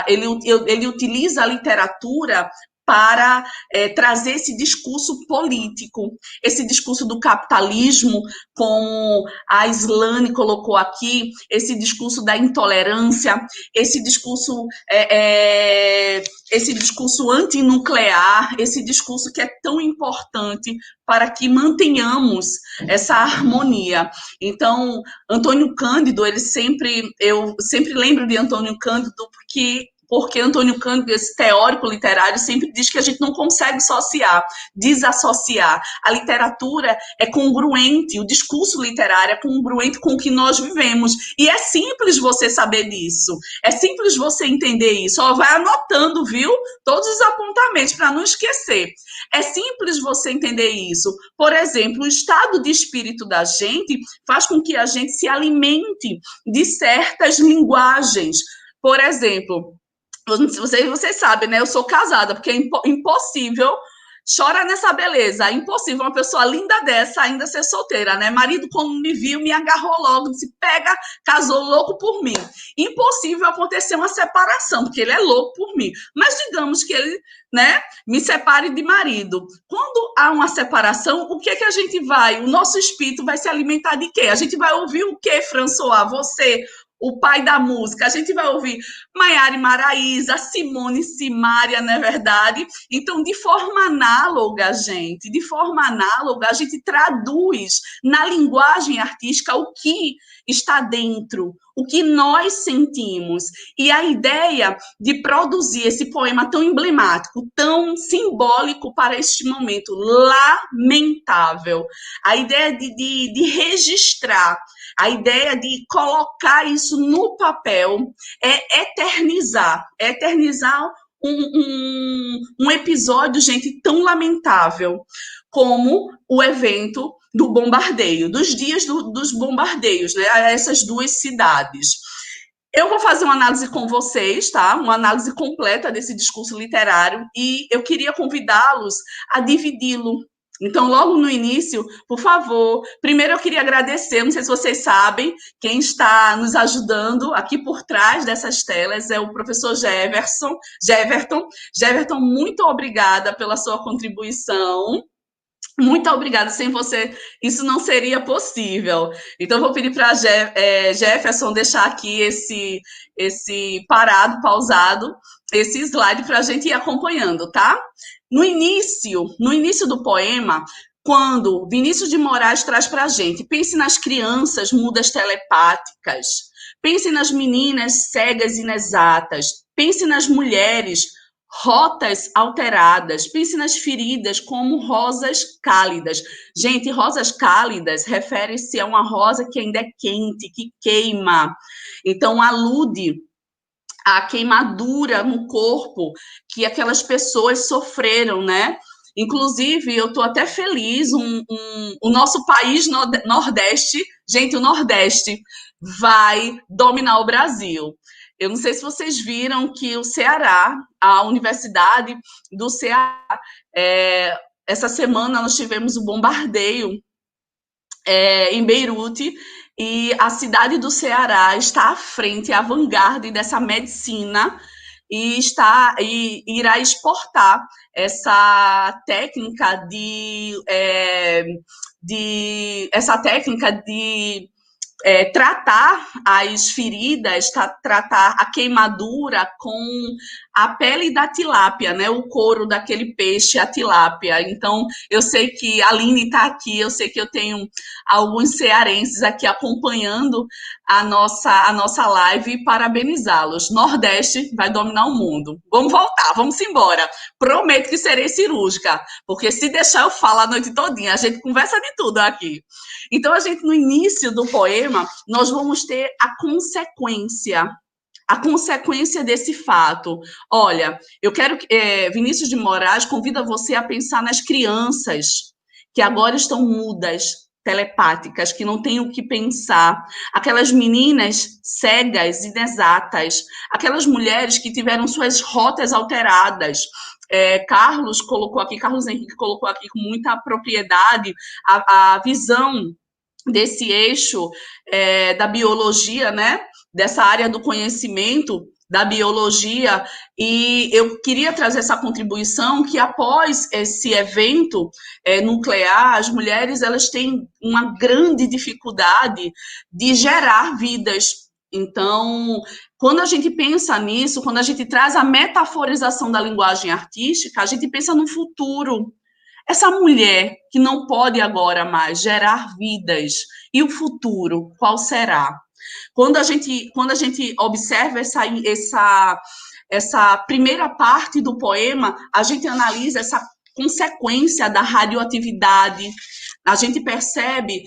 Ele utiliza a literatura para trazer esse discurso político, esse discurso do capitalismo, como a Islane colocou aqui, esse discurso da intolerância, esse discurso antinuclear, esse discurso que é tão importante para que mantenhamos essa harmonia. Então, Antônio Cândido, eu sempre lembro de Antônio Cândido porque Antônio Cândido, esse teórico literário, sempre diz que a gente não consegue desassociar. A literatura é congruente, o discurso literário é congruente com o que nós vivemos. E é simples você saber disso. É simples você entender isso. Vai anotando, viu? Todos os apontamentos, para não esquecer. É simples você entender isso. Por exemplo, o estado de espírito da gente faz com que a gente se alimente de certas linguagens. Por exemplo, vocês sabem, né? Eu sou casada, porque é impossível, chora nessa beleza, é impossível uma pessoa linda dessa ainda ser solteira, né? Marido, quando me viu, me agarrou logo, disse, casou louco por mim. Impossível acontecer uma separação, porque ele é louco por mim. Mas digamos que ele, né, me separe de marido. Quando há uma separação, o que a gente o nosso espírito vai se alimentar de quê? A gente vai ouvir o quê, François? Você, o pai da música, a gente vai ouvir Maiara e Maraísa, Simone e Simária, não é verdade? Então, de forma análoga, a gente traduz na linguagem artística o que está dentro, o que nós sentimos. E a ideia de produzir esse poema tão emblemático, tão simbólico para este momento lamentável, a ideia de registrar, a ideia de colocar isso no papel é eternizar um episódio, gente, tão lamentável como o evento do bombardeio, dos dias dos bombardeios, né, a essas duas cidades. Eu vou fazer uma análise com vocês, tá? Uma análise completa desse discurso literário e eu queria convidá-los a dividi-lo. Então, logo no início, por favor, primeiro eu queria agradecer, não sei se vocês sabem, quem está nos ajudando aqui por trás dessas telas é o professor Jeverton. Jeverton, muito obrigada pela sua contribuição. Muito obrigada, sem você isso não seria possível. Então, eu vou pedir para Jefferson deixar aqui esse pausado, esse slide para a gente ir acompanhando, tá? No início do poema, quando Vinícius de Moraes traz para a gente, pense nas crianças mudas telepáticas, pense nas meninas cegas inexatas, pense nas mulheres rotas alteradas, pense nas feridas como rosas cálidas. Gente, rosas cálidas refere-se a uma rosa que ainda é quente, que queima. Então, alude à queimadura no corpo que aquelas pessoas sofreram, né? Inclusive, eu estou até feliz, o nosso país Nordeste, gente, o Nordeste vai dominar o Brasil. Eu não sei se vocês viram que o Ceará, a Universidade do Ceará, essa semana nós tivemos o bombardeio em Beirute, e a cidade do Ceará está à frente, à vanguarda dessa medicina, e irá exportar essa técnica de tratar as feridas, tratar a queimadura com a pele da tilápia, né? O couro daquele peixe, a tilápia. Então, eu sei que a Aline está aqui, eu sei que eu tenho alguns cearenses aqui acompanhando a nossa live e parabenizá-los. Nordeste vai dominar o mundo. Vamos voltar, vamos embora. Prometo que serei cirúrgica, porque se deixar eu falo a noite todinha, a gente conversa de tudo aqui. Então, a gente, no início do poema, nós vamos ter a consequência desse fato. Olha, eu quero que Vinícius de Moraes convida você a pensar nas crianças que agora estão mudas, telepáticas, que não têm o que pensar, aquelas meninas cegas, inexatas, aquelas mulheres que tiveram suas rotas alteradas. Carlos Henrique colocou aqui com muita propriedade a visão desse eixo da biologia, né? Dessa área do conhecimento da biologia, e eu queria trazer essa contribuição que após esse evento nuclear, as mulheres elas têm uma grande dificuldade de gerar vidas. Então, quando a gente pensa nisso, quando a gente traz a metaforização da linguagem artística, a gente pensa no futuro. Essa mulher que não pode agora mais gerar vidas, e o futuro, qual será? Quando a gente observa essa primeira parte do poema, a gente analisa essa consequência da radioatividade, a gente percebe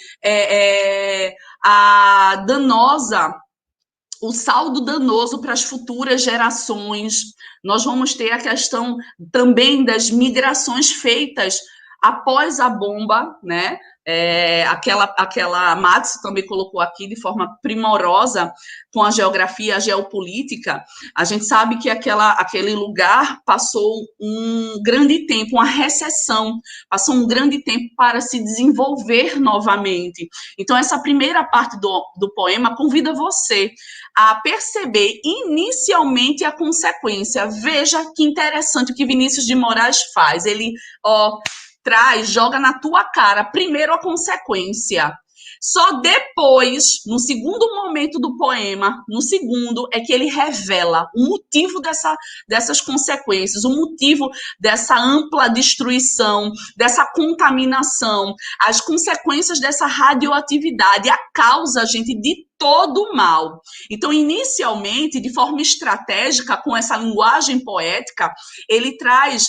o saldo danoso para as futuras gerações. Nós vamos ter a questão também das migrações feitas após a bomba, né? Aquela Max também colocou aqui de forma primorosa com a geografia, a geopolítica. A gente sabe que aquele lugar passou um grande tempo, uma recessão, passou um grande tempo para se desenvolver novamente. Então, essa primeira parte do poema convida você a perceber inicialmente a consequência. Veja que interessante o que Vinícius de Moraes faz. Ele, joga na tua cara primeiro a consequência. Só depois, no segundo momento do poema, é que ele revela o motivo dessas consequências, o motivo dessa ampla destruição, dessa contaminação, as consequências dessa radioatividade, a causa, gente, de todo o mal. Então, inicialmente, de forma estratégica, com essa linguagem poética, ele traz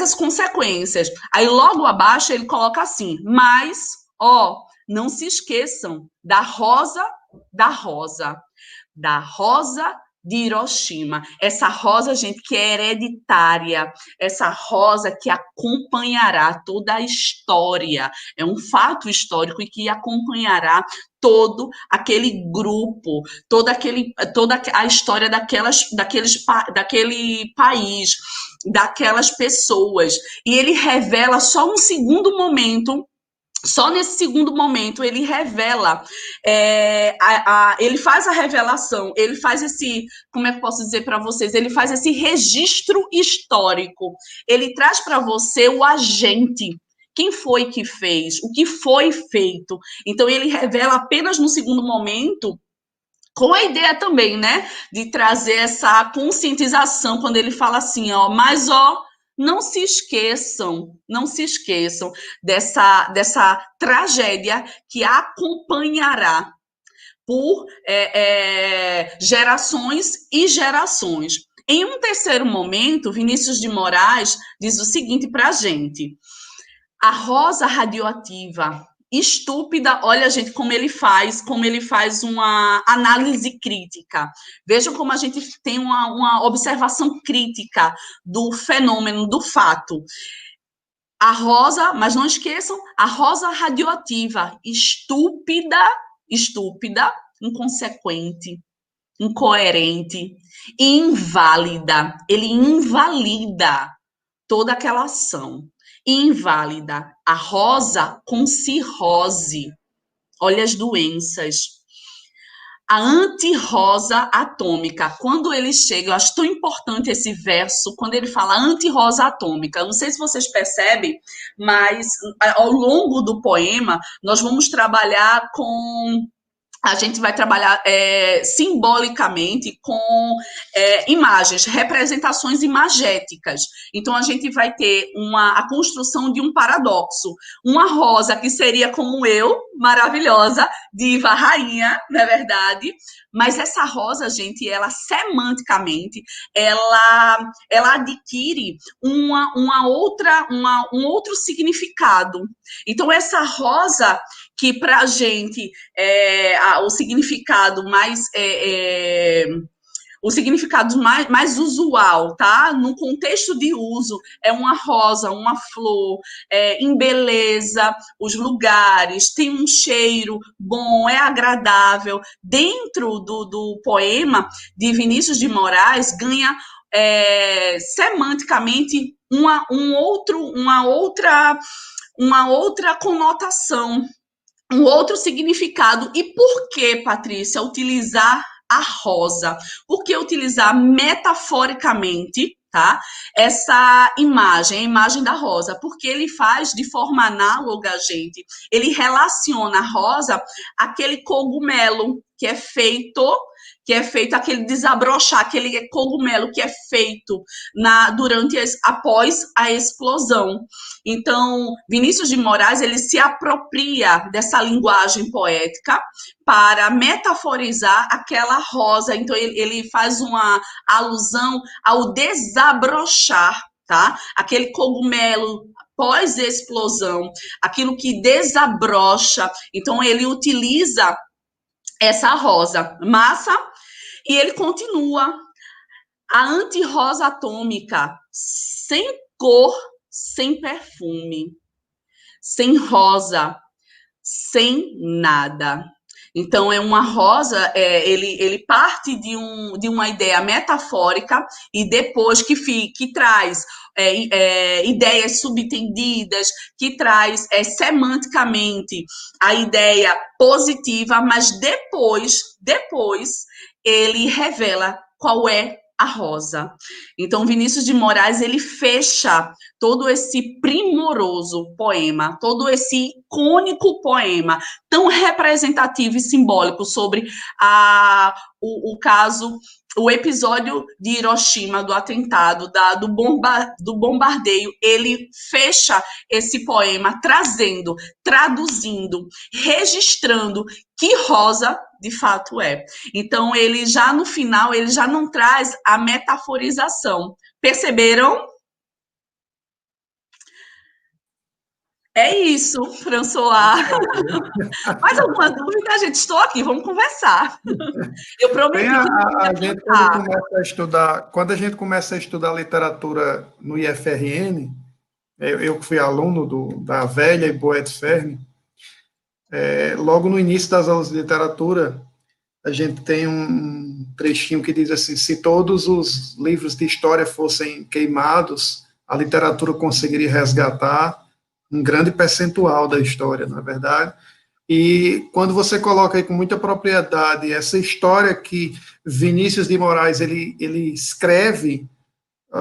as consequências. Aí, logo abaixo, ele coloca assim, mas, não se esqueçam da rosa de Hiroshima. Essa rosa, gente, que é hereditária, essa rosa que acompanhará toda a história, é um fato histórico e que acompanhará todo aquele grupo, toda a história daquele país, daquelas pessoas. E ele revela só nesse segundo momento, ele revela, ele faz a revelação, ele faz como é que eu posso dizer para vocês? Ele faz esse registro histórico, ele traz para você o agente, quem foi que fez, o que foi feito. Então, ele revela apenas no segundo momento, com a ideia também, né, de trazer essa conscientização, quando ele fala assim, mas, não se esqueçam dessa tragédia que acompanhará por gerações e gerações. Em um terceiro momento, Vinícius de Moraes diz o seguinte para a gente: a rosa radioativa, estúpida, olha, gente, como ele faz uma análise crítica. Vejam como a gente tem uma observação crítica do fenômeno, do fato. A rosa, mas não esqueçam, a rosa radioativa, estúpida, inconsequente, incoerente, inválida. Ele invalida toda aquela ação. Inválida. A rosa com cirrose. Olha as doenças. A antirrosa atômica. Quando ele chega, eu acho tão importante esse verso, quando ele fala antirrosa atômica. Eu não sei se vocês percebem, mas ao longo do poema, nós vamos trabalhar a gente vai trabalhar simbolicamente com imagens, representações imagéticas. Então, a gente vai ter a construção de um paradoxo. Uma rosa que seria como eu, maravilhosa, diva, rainha, não é verdade? Mas essa rosa, gente, ela semanticamente, ela adquire um outro significado. Então, essa rosa que para a gente o significado mais o significado mais usual, tá? No contexto de uso, é uma rosa, uma flor, embeleza os lugares, tem um cheiro bom, é agradável. Dentro do poema de Vinícius de Moraes, ganha semanticamente uma outra conotação, um outro significado. E por que, Patrícia, utilizar a rosa? Por que utilizar metaforicamente, tá? Essa imagem, a imagem da rosa, porque ele faz de forma análoga, gente. Ele relaciona a rosa àquele cogumelo que é feito aquele desabrochar, aquele cogumelo que é feito após a explosão. Então, Vinícius de Moraes, ele se apropria dessa linguagem poética para metaforizar aquela rosa. Então, ele faz uma alusão ao desabrochar, tá? Aquele cogumelo pós-explosão, aquilo que desabrocha. Então, ele utiliza essa rosa. Massa? E ele continua. A anti-rosa atômica, sem cor, sem perfume, sem rosa, sem nada. Então, é uma rosa, ele parte de uma ideia metafórica e depois que traz ideias subtendidas, que traz semanticamente a ideia positiva, mas depois ele revela qual é a rosa. Então, Vinícius de Moraes, ele fecha todo esse primoroso poema, todo esse icônico poema, tão representativo e simbólico sobre o caso, o episódio de Hiroshima, do atentado, do bombardeio. Ele fecha esse poema traduzindo, registrando que rosa de fato é. Então, ele já no final, ele já não traz a metaforização. Perceberam? É isso, François. Mais alguma dúvida, gente? Estou aqui, vamos conversar. Eu prometi quando a gente começa a estudar literatura no IFRN, eu que fui aluno da velha e boa Edfern, logo no início das aulas de literatura, a gente tem um trechinho que diz assim: se todos os livros de história fossem queimados, a literatura conseguiria resgatar um grande percentual da história, na verdade. E quando você coloca aí com muita propriedade essa história que Vinícius de Moraes ele escreve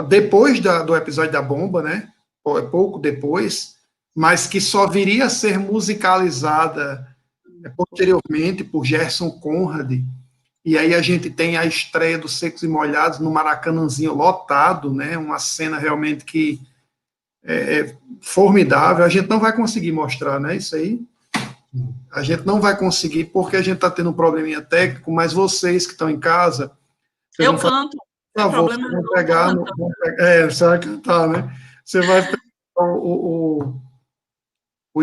depois do episódio da bomba, né? Pouco depois, mas que só viria a ser musicalizada posteriormente por Gerson Conrad. E aí a gente tem a estreia dos Secos e Molhados no Maracanãzinho lotado, né? Uma cena realmente que é formidável. A gente não vai conseguir mostrar, né? Isso aí. A gente não vai conseguir porque a gente está tendo um probleminha técnico, mas vocês que estão em casa... Eu canto. Por favor, vocês vão pegar... você vai cantar, né? Você vai pegar o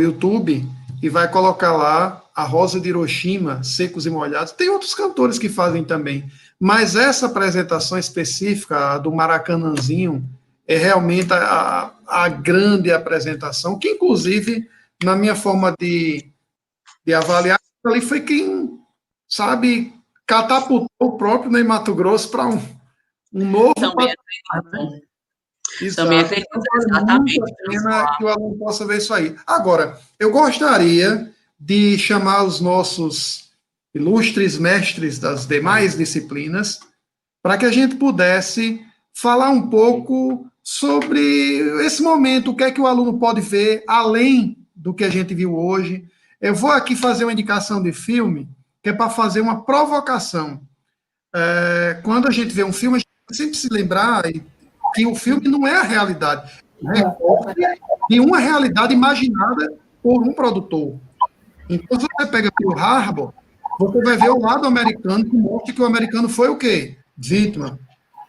YouTube e vai colocar lá A Rosa de Hiroshima, Secos e Molhados. Tem outros cantores que fazem também, mas essa apresentação específica do Maracanãzinho é realmente a grande apresentação, que inclusive, na minha forma de avaliar, ali foi quem, sabe, catapultou o próprio Ney Matogrosso para um novo patamar. Também é feito exatamente. Pena que o aluno possa ver isso aí. Agora, eu gostaria de chamar os nossos ilustres mestres das demais disciplinas para que a gente pudesse falar um pouco sobre esse momento, o que é que o aluno pode ver além do que a gente viu hoje. Eu vou aqui fazer uma indicação de filme, que é para fazer uma provocação. Quando a gente vê um filme, a gente sempre se lembrar que o filme não é a realidade, é de uma realidade imaginada por um produtor. Então, se você pega Pearl Harbor, você vai ver o lado americano, que mostra que o americano foi o quê? Vítima.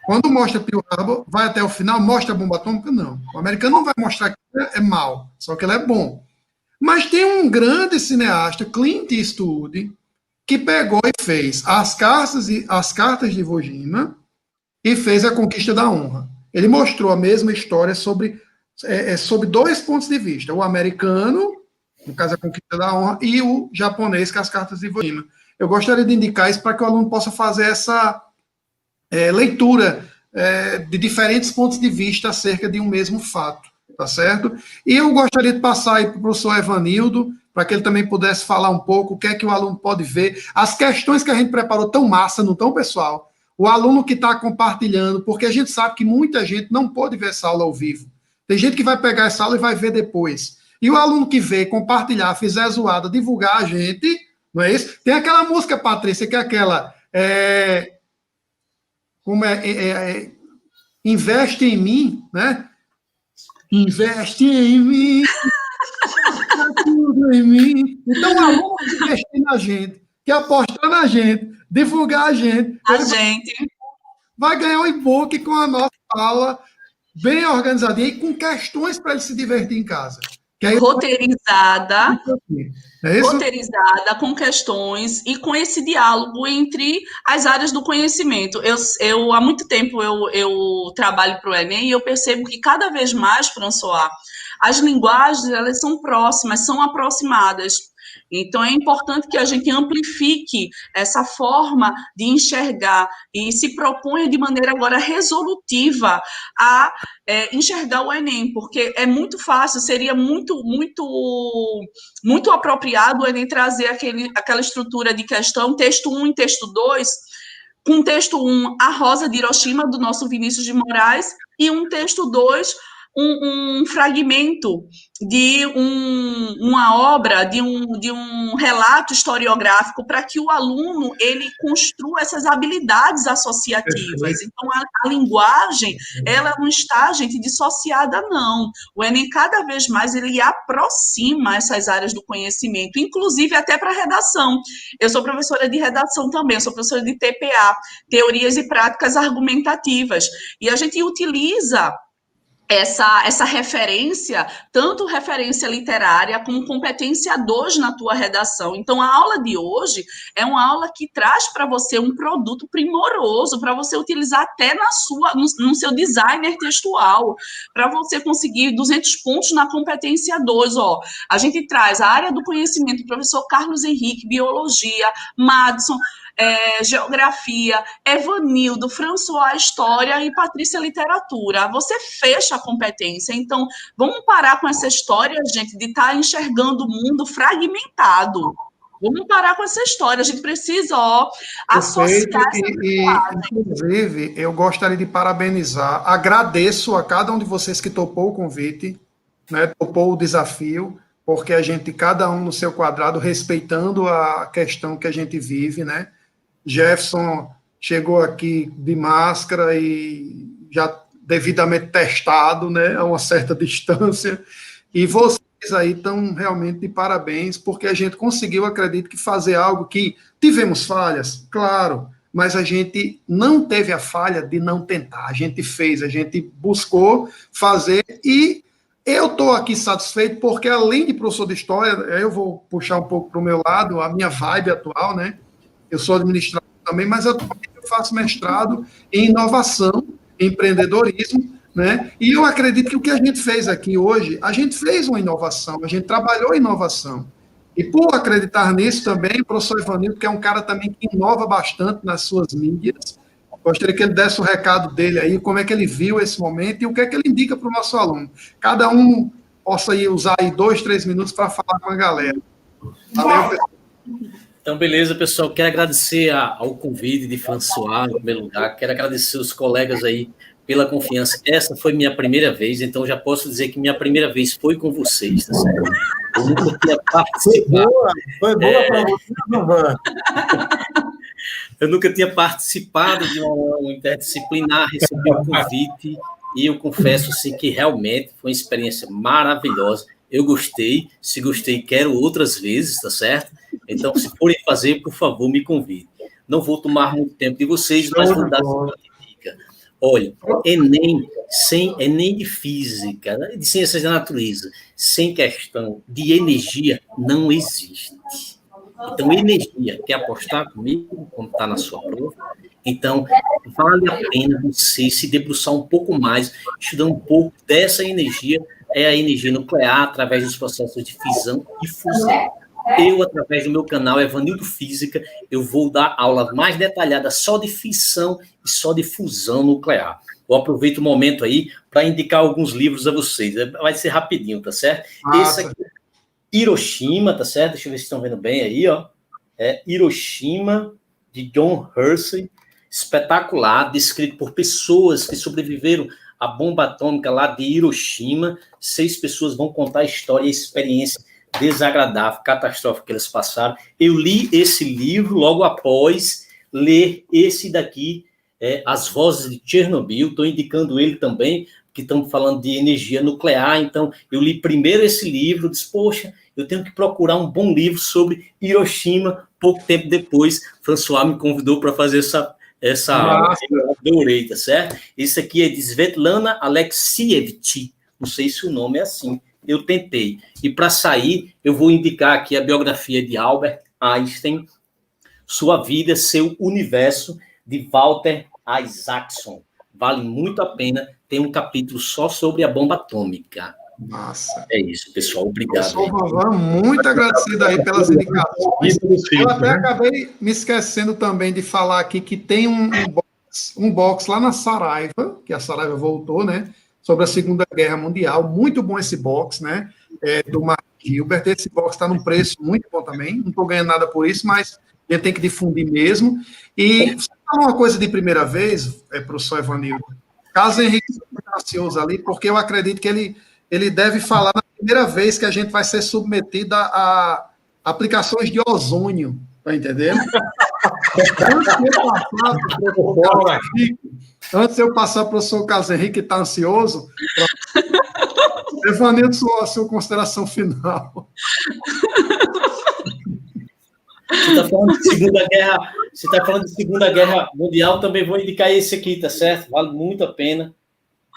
Quando mostra Pearl Harbor, vai até o final, mostra a bomba atômica? Não. O americano não vai mostrar que é mal, só que ele é bom. Mas tem um grande cineasta, Clint Eastwood, que pegou e fez as cartas de Iwo Jima, e fez a conquista da honra. Ele mostrou a mesma história sobre 2 pontos de vista, o americano, no caso a conquista da honra, e o japonês, que é as cartas de Iwo Jima. Eu gostaria de indicar isso para que o aluno possa fazer essa leitura de diferentes pontos de vista acerca de um mesmo fato, tá certo? E eu gostaria de passar aí para o professor Evanildo, para que ele também pudesse falar um pouco o que é que o aluno pode ver. As questões que a gente preparou tão massa, não tão, pessoal? O aluno que está compartilhando, porque a gente sabe que muita gente não pode ver essa aula ao vivo. Tem gente que vai pegar essa aula e vai ver depois. E o aluno que vê, compartilhar, fizer zoada, divulgar a gente, não é isso? Tem aquela música, Patrícia, que é aquela... investe em mim, né? Investe em mim, tudo em mim. Então, o aluno que investir na gente, que apostar na gente, divulgar a gente, vai ganhar um e-book com a nossa aula bem organizadinha e com questões para ele se divertir em casa. Roteirizada, com questões e com esse diálogo entre as áreas do conhecimento. Eu há muito tempo eu trabalho para o Enem e eu percebo que cada vez mais, François, as linguagens elas são próximas, são aproximadas. Então, é importante que a gente amplifique essa forma de enxergar e se proponha de maneira agora resolutiva a enxergar o Enem, porque é muito fácil, seria muito apropriado o Enem trazer aquela estrutura de questão, texto 1 e texto 2, com texto 1, a Rosa de Hiroshima, do nosso Vinícius de Moraes, e um texto 2, um fragmento de uma obra, de um relato historiográfico, para que o aluno ele construa essas habilidades associativas. Então, a linguagem, ela não está, gente, dissociada, não. O Enem, cada vez mais, ele aproxima essas áreas do conhecimento, inclusive até para a redação. Eu sou professora de redação também, eu sou professora de TPA, Teorias e Práticas Argumentativas, e a gente utiliza essa referência, tanto referência literária como competência 2 na tua redação. Então, a aula de hoje é uma aula que traz para você um produto primoroso para você utilizar até no seu designer textual, para você conseguir 200 pontos na competência 2. A gente traz a área do conhecimento, professor Carlos Henrique, biologia, Madison, geografia, Evanildo, François, história e Patrícia, literatura. Você fecha a competência. Então, vamos parar com essa história, gente, de estar enxergando o mundo fragmentado. Vamos parar com essa história. A gente precisa, associar inclusive, eu gostaria de parabenizar, agradeço a cada um de vocês que topou o convite, né, topou o desafio, porque a gente, cada um no seu quadrado, respeitando a questão que a gente vive, né? Jefferson chegou aqui de máscara e já devidamente testado, né, a uma certa distância, e vocês aí estão realmente de parabéns, porque a gente conseguiu, acredito que, fazer algo que tivemos falhas, claro, mas a gente não teve a falha de não tentar, a gente fez, a gente buscou fazer, e eu estou aqui satisfeito, porque além de professor de história, eu vou puxar um pouco para o meu lado, a minha vibe atual, né, eu sou administrador também, mas eu faço mestrado em inovação, empreendedorismo, né? E eu acredito que o que a gente fez aqui hoje, a gente fez uma inovação, a gente trabalhou em inovação. E por acreditar nisso também, o professor Evanildo, que é um cara também que inova bastante nas suas mídias, gostaria que ele desse o recado dele aí, como é que ele viu esse momento e o que é que ele indica para o nosso aluno. Cada um possa usar aí 2, 3 minutos para falar com a galera. Valeu, pessoal. Então, beleza, pessoal. Quero agradecer ao convite de François, em primeiro lugar. Quero agradecer os colegas aí pela confiança. Essa foi minha primeira vez, então já posso dizer que minha primeira vez foi com vocês, tá certo? Eu nunca tinha participado. Foi boa para você, Van. Eu nunca tinha participado de uma interdisciplinar, recebi o convite e eu confesso assim, que realmente foi uma experiência maravilhosa. Eu gostei, se gostei, quero outras vezes, tá certo? Então, se forem fazer, por favor, me convide. Não vou tomar muito tempo de vocês, mas vou dar uma dica. Olha, Enem de física, de ciências da natureza, sem questão de energia, não existe. Então, energia, quer apostar comigo, como está na sua prova? Então, vale a pena você se debruçar um pouco mais, estudando um pouco dessa energia, é a energia nuclear, através dos processos de fissão e fusão. Eu, através do meu canal Evanildo Física, eu vou dar aula mais detalhada só de fissão e só de fusão nuclear. Eu aproveito o momento aí para indicar alguns livros a vocês. Vai ser rapidinho, tá certo? Nossa. Esse aqui é Hiroshima, tá certo? Deixa eu ver se estão vendo bem aí, ó. É Hiroshima, de John Hersey. Espetacular, descrito por pessoas que sobreviveram à bomba atômica lá de Hiroshima. 6 pessoas vão contar a história e a experiência desagradável, catastrófica que eles passaram. Eu li esse livro logo após ler esse daqui, As Vozes de Chernobyl. Estou indicando ele também, que estamos falando de energia nuclear. Então, eu li primeiro esse livro, disse, poxa, eu tenho que procurar um bom livro sobre Hiroshima. Pouco tempo depois, François me convidou para fazer essa aula. Eu adorei, tá certo? Esse aqui é de Svetlana Alexievich. Não sei se o nome é assim. Eu tentei. E para sair, eu vou indicar aqui a biografia de Albert Einstein, Sua Vida, Seu Universo, de Walter Isaacson. Vale muito a pena. Tem um capítulo só sobre a bomba atômica. Massa. É isso, pessoal. Obrigado. Professor Vanvan, muito agradecido aí pelas indicações. Eu até acabei me esquecendo também de falar aqui que tem um box lá na Saraiva, que a Saraiva voltou, né? Sobre a Segunda Guerra Mundial. Muito bom esse box, né? Do Mark Gilbert. Esse box está num preço muito bom também. Não estou ganhando nada por isso, mas a gente tem que difundir mesmo. E só uma coisa de primeira vez, professor Evanildo. Caso Henrique esteja ansioso ali, porque eu acredito que ele deve falar na primeira vez que a gente vai ser submetido a aplicações de ozônio, tá entendendo? Antes de eu passar para o professor Carlos Henrique, que está ansioso, Evanildo, sua consideração final. Você está falando de Segunda Guerra, você está falando de Segunda Guerra Mundial, também vou indicar esse aqui, tá certo? Vale muito a pena.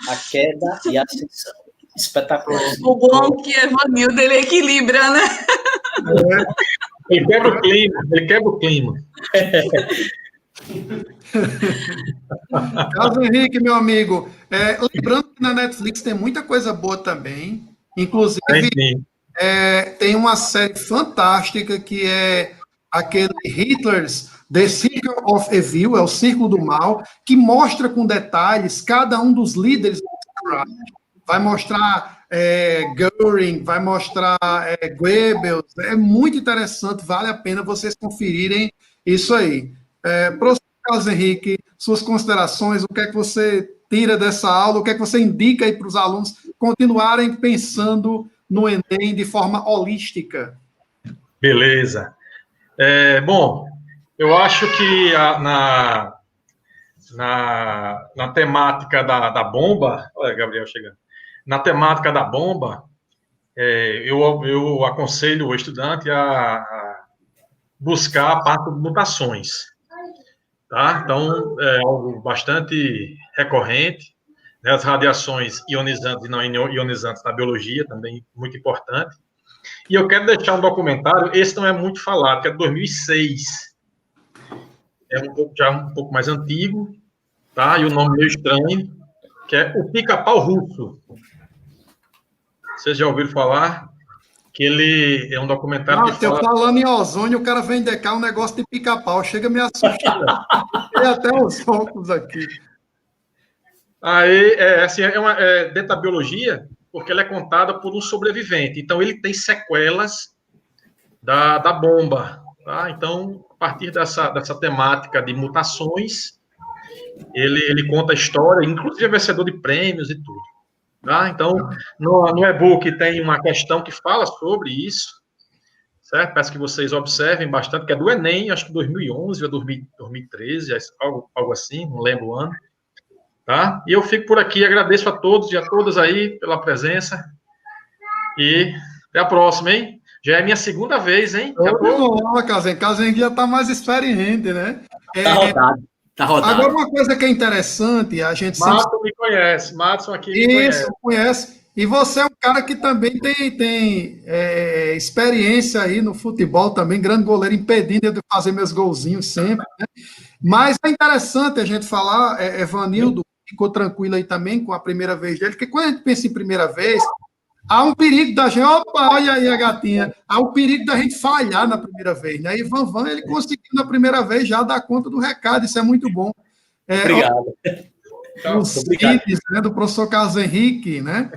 A Queda e a Ascensão. Espetacular. O bom que Evanildo, ele equilibra, né? Ele quebra o clima. Carlos Henrique, meu amigo, lembrando que na Netflix tem muita coisa boa também, inclusive tem uma série fantástica que é aquele Hitler's The Circle of Evil, é o Círculo do Mal, que mostra com detalhes cada um dos líderes. Vai mostrar Göring, vai mostrar Goebbels, é muito interessante, vale a pena vocês conferirem isso aí. Professor Carlos Henrique, suas considerações, o que é que você tira dessa aula, o que é que você indica aí para os alunos continuarem pensando no Enem de forma holística? Beleza. Bom, eu acho que na temática da bomba, olha, Gabriel chegando, na temática da bomba, eu aconselho o estudante a buscar a parte de mutações, tá? Então, é algo bastante recorrente, né? As radiações ionizantes e não ionizantes na biologia, também muito importante. E eu quero deixar um documentário, esse não é muito falado, que é de 2006. Já um pouco mais antigo, tá? E o nome meio estranho, que é O Pica-Pau Russo. Vocês já ouviram falar? Que ele é um documentário que fala... Falando em ozônio, o cara vem de cá um negócio de pica-pau, chega a me assustar. Tem até os óculos aqui. Aí, dentro da biologia, porque ela é contada por um sobrevivente. Então, ele tem sequelas da bomba. Tá? Então, a partir dessa temática de mutações, ele conta a história, inclusive é vencedor de prêmios e tudo. Tá? Então, no e-book tem uma questão que fala sobre isso, certo? Peço que vocês observem bastante, que é do Enem, acho que 2011 ou 2013, algo assim, não lembro o ano. Tá? E eu fico por aqui, agradeço a todos e a todas aí pela presença. E até a próxima, hein? Já é minha segunda vez, hein? Casen já está mais experiente, né? Tá rodado. Agora, uma coisa que é interessante, a gente Madison me conhece, Madison aqui me conhece. Isso, conhece. E você é um cara que também tem experiência aí no futebol também, grande goleiro, impedindo eu de fazer meus golzinhos sempre, né? Mas é interessante a gente falar, Evanildo ficou tranquilo aí também com a primeira vez dele, porque quando a gente pensa em primeira vez, há um perigo da gente, opa, olha aí a gatinha, há um perigo da gente falhar na primeira vez, né? E Van, ele conseguiu na primeira vez já dar conta do recado, isso é muito bom. Obrigado. Os filhos, né, do professor Carlos Henrique, né?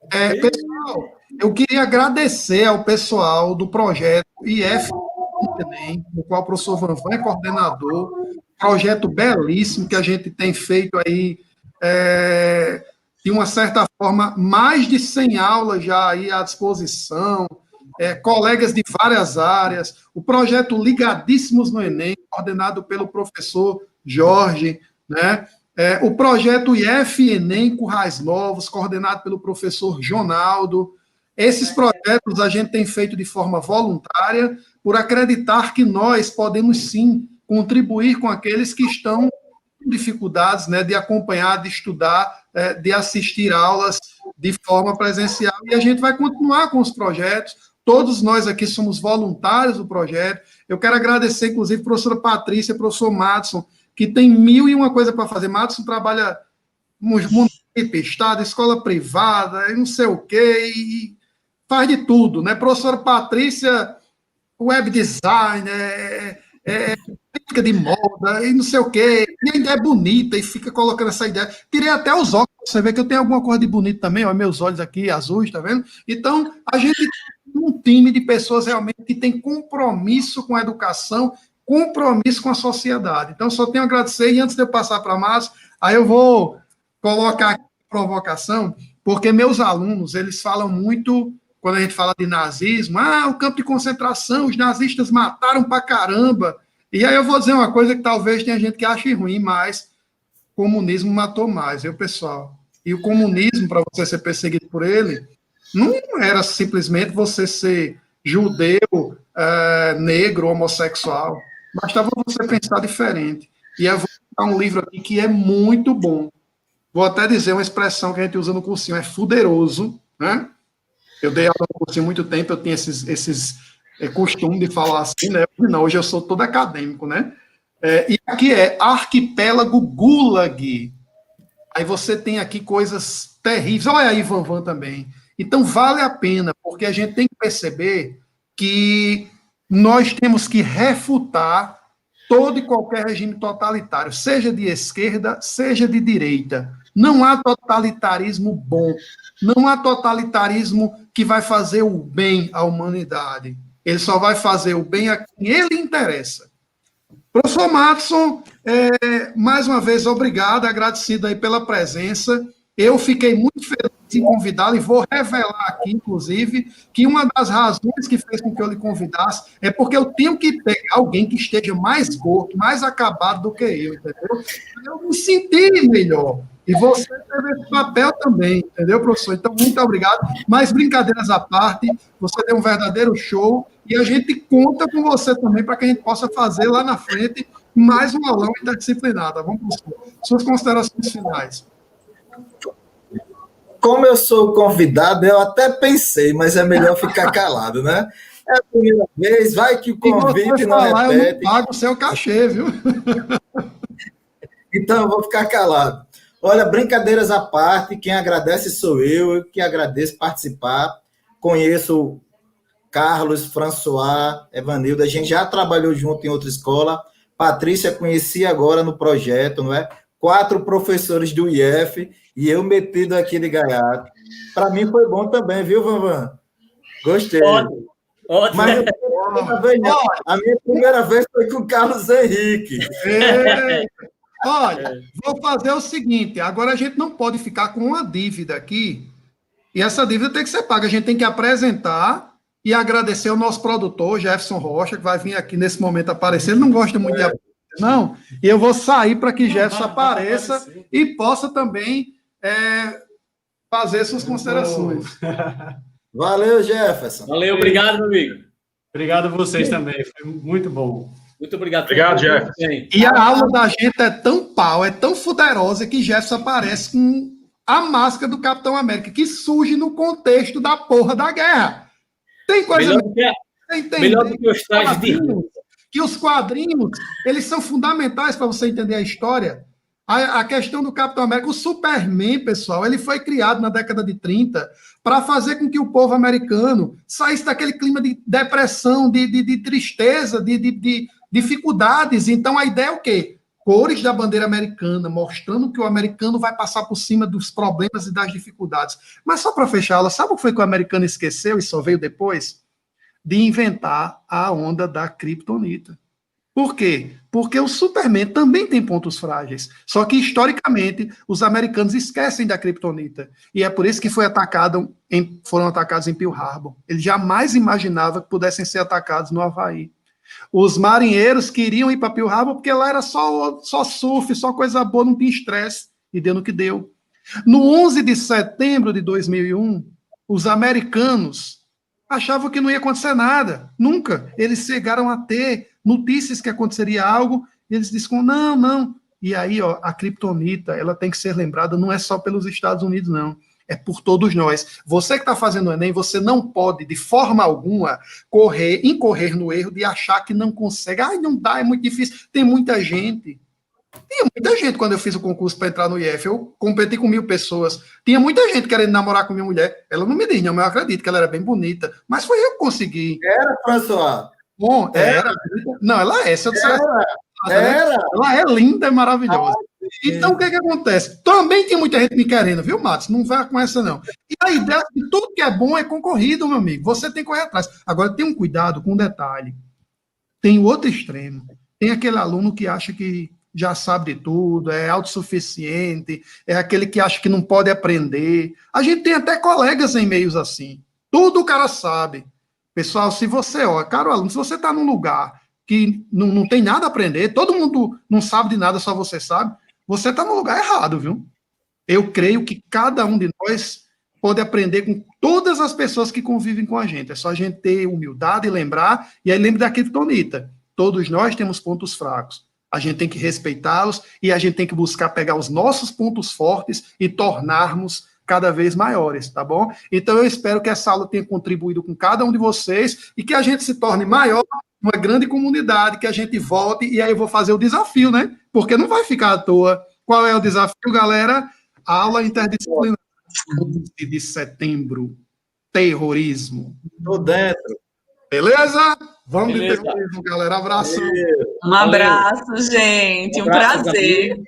Pessoal, eu queria agradecer ao pessoal do projeto IF, no qual o professor Van é coordenador, projeto belíssimo que a gente tem feito aí, de uma certa forma, mais de 100 aulas já aí à disposição, colegas de várias áreas, o projeto Ligadíssimos no Enem, coordenado pelo professor Jorge, né? O projeto IF Enem Currais Novos, coordenado pelo professor Jonaldo. Esses projetos a gente tem feito de forma voluntária, por acreditar que nós podemos, sim, contribuir com aqueles que estão com dificuldades, né, de acompanhar, de estudar, de assistir aulas de forma presencial. E a gente vai continuar com os projetos. Todos nós aqui somos voluntários do projeto. Eu quero agradecer, inclusive, a professora Patrícia, professor Madison, que tem 1001 coisa para fazer. Madison trabalha no município, estado, escola privada, e não sei o quê, e faz de tudo, né? Professora Patrícia, web design, crítica de moda, e não sei o quê, e ainda é bonita, e fica colocando essa ideia. Tirei até os óculos, você vê que eu tenho alguma coisa de bonito também, ó, meus olhos aqui azuis, tá vendo? Então, a gente tem um time de pessoas realmente que tem compromisso com a educação, compromisso com a sociedade. Então, só tenho a agradecer, e antes de eu passar para a Márcio, aí eu vou colocar aqui a provocação, porque meus alunos, eles falam muito, quando a gente fala de nazismo, o campo de concentração, os nazistas mataram pra caramba. E aí eu vou dizer uma coisa que talvez tenha gente que ache ruim, mas o comunismo matou mais, viu, pessoal? E o comunismo, para você ser perseguido por ele, não era simplesmente você ser judeu, negro, homossexual. Bastava você pensar diferente. E eu vou dar um livro aqui que é muito bom. Vou até dizer uma expressão que a gente usa no cursinho, é fuderoso, né? Eu dei aula no cursinho há muito tempo, eu tinha esses costume de falar assim, né? Não, hoje eu sou todo acadêmico, né? E aqui é Arquipélago Gulag. Aí você tem aqui coisas terríveis. Olha aí, Van também. Então, vale a pena, porque a gente tem que perceber que nós temos que refutar todo e qualquer regime totalitário, seja de esquerda, seja de direita. Não há totalitarismo bom. Não há totalitarismo que vai fazer o bem à humanidade. Ele só vai fazer o bem a quem ele interessa. Professor Madison, mais uma vez, obrigado, agradecido aí pela presença. Eu fiquei muito feliz em convidá-lo e vou revelar aqui, inclusive, que uma das razões que fez com que eu lhe convidasse é porque eu tenho que pegar alguém que esteja mais gordo, mais acabado do que eu, entendeu? Eu me senti melhor. E você teve esse papel também, entendeu, professor? Então, muito obrigado. Mas, brincadeiras à parte, você deu um verdadeiro show e a gente conta com você também para que a gente possa fazer lá na frente mais um aulão interdisciplinado. Vamos para suas considerações finais. Como eu sou convidado, eu até pensei, mas é melhor ficar calado, né? É a primeira vez, vai que o convite não repete. Eu não pago o seu cachê, viu? Então, eu vou ficar calado. Olha, brincadeiras à parte, quem agradece sou eu que agradeço participar. Conheço Carlos, François, Evanildo, a gente já trabalhou junto em outra escola. Patrícia conheci agora no projeto, não é? 4 professores do IF e eu metido aqui de gaiato. Para mim foi bom também, viu, Van? Gostei. Ótimo. Mas a minha primeira vez foi com o Carlos Henrique. Olha, vou fazer o seguinte, agora a gente não pode ficar com uma dívida aqui, e essa dívida tem que ser paga, a gente tem que apresentar e agradecer ao nosso produtor, Jefferson Rocha, que vai vir aqui nesse momento aparecer, ele não gosta muito de aparecer, não, e eu vou sair para que Jefferson apareça e possa também fazer suas considerações. Valeu, Jefferson. Valeu, obrigado, meu amigo. Obrigado a vocês também, foi muito bom. Muito obrigado. Obrigado, Jefferson. E a aula da gente é tão pau, é tão fuderosa que Jefferson aparece com a máscara do Capitão América, que surge no contexto da porra da guerra. Tem coisa... Melhor do que os trajes de rua. que os quadrinhos, eles são fundamentais para você entender a história. A questão do Capitão América, o Superman, pessoal, ele foi criado na década de 30 para fazer com que o povo americano saísse daquele clima de depressão, de tristeza, de dificuldades. Então, a ideia é o quê? Cores da bandeira americana, mostrando que o americano vai passar por cima dos problemas e das dificuldades. Mas só para fechar a aula, sabe o que foi que o americano esqueceu e só veio depois? De inventar a onda da criptonita. Por quê? Porque o Superman também tem pontos frágeis. Só que, historicamente, os americanos esquecem da criptonita. E é por isso que foram atacados em Pearl Harbor. Eles jamais imaginavam que pudessem ser atacados no Havaí. Os marinheiros queriam ir para Pearl Harbor porque lá era só surf, só coisa boa, não tinha estresse. E deu no que deu. No 11 de setembro de 2001, os americanos achavam que não ia acontecer nada. Nunca. Eles chegaram a ter notícias que aconteceria algo, e eles disseram, não. E aí, a criptonita, ela tem que ser lembrada, não é só pelos Estados Unidos, não. É por todos nós. Você que está fazendo o Enem, você não pode, de forma alguma, incorrer no erro de achar que não consegue. Não dá, é muito difícil. Tem muita gente. Tinha muita gente quando eu fiz o concurso para entrar no IF. Eu competi com 1.000 pessoas. Tinha muita gente querendo namorar com minha mulher. Ela não me diz, não, mas eu acredito que ela era bem bonita. Mas foi eu que consegui. Era, François? Bom, era. Não, ela é. Se eu disser, era. Ela é linda e maravilhosa. Então, o que acontece? Também tem muita gente me querendo, viu, Matos? Não vai com essa, não. E a ideia é que tudo que é bom é concorrido, meu amigo. Você tem que correr atrás. Agora, tem um cuidado com um detalhe. Tem o outro extremo. Tem aquele aluno que acha que já sabe de tudo, é autossuficiente, é aquele que acha que não pode aprender. A gente tem até colegas em meios assim. Tudo o cara sabe. Pessoal, se você, caro aluno, se você está num lugar que não tem nada a aprender, todo mundo não sabe de nada, só você sabe, você está no lugar errado, viu? Eu creio que cada um de nós pode aprender com todas as pessoas que convivem com a gente. É só a gente ter humildade e lembrar, e aí lembre da criptonita. Todos nós temos pontos fracos. A gente tem que respeitá-los e a gente tem que buscar pegar os nossos pontos fortes e tornarmos cada vez maiores, tá bom? Então eu espero que essa aula tenha contribuído com cada um de vocês e que a gente se torne maior, uma grande comunidade, que a gente volte, e aí eu vou fazer o desafio, né? Porque não vai ficar à toa. Qual é o desafio, galera? A aula interdisciplinar 11 de setembro. Terrorismo. Tô dentro. Beleza? Vamos de terrorismo, galera. Abraço. Um abraço, gente. Um prazer.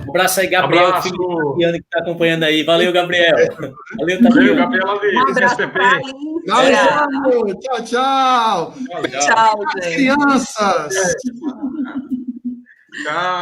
Um abraço aí, Gabriel, abraço. Filho do Tatiana, que está acompanhando aí. Valeu, Gabriel. Valeu, Valeu, Tatiana. Gabriel Um abraço SPP. pra Alice. Valeu, tchau. Tchau, gente. Crianças. Tchau.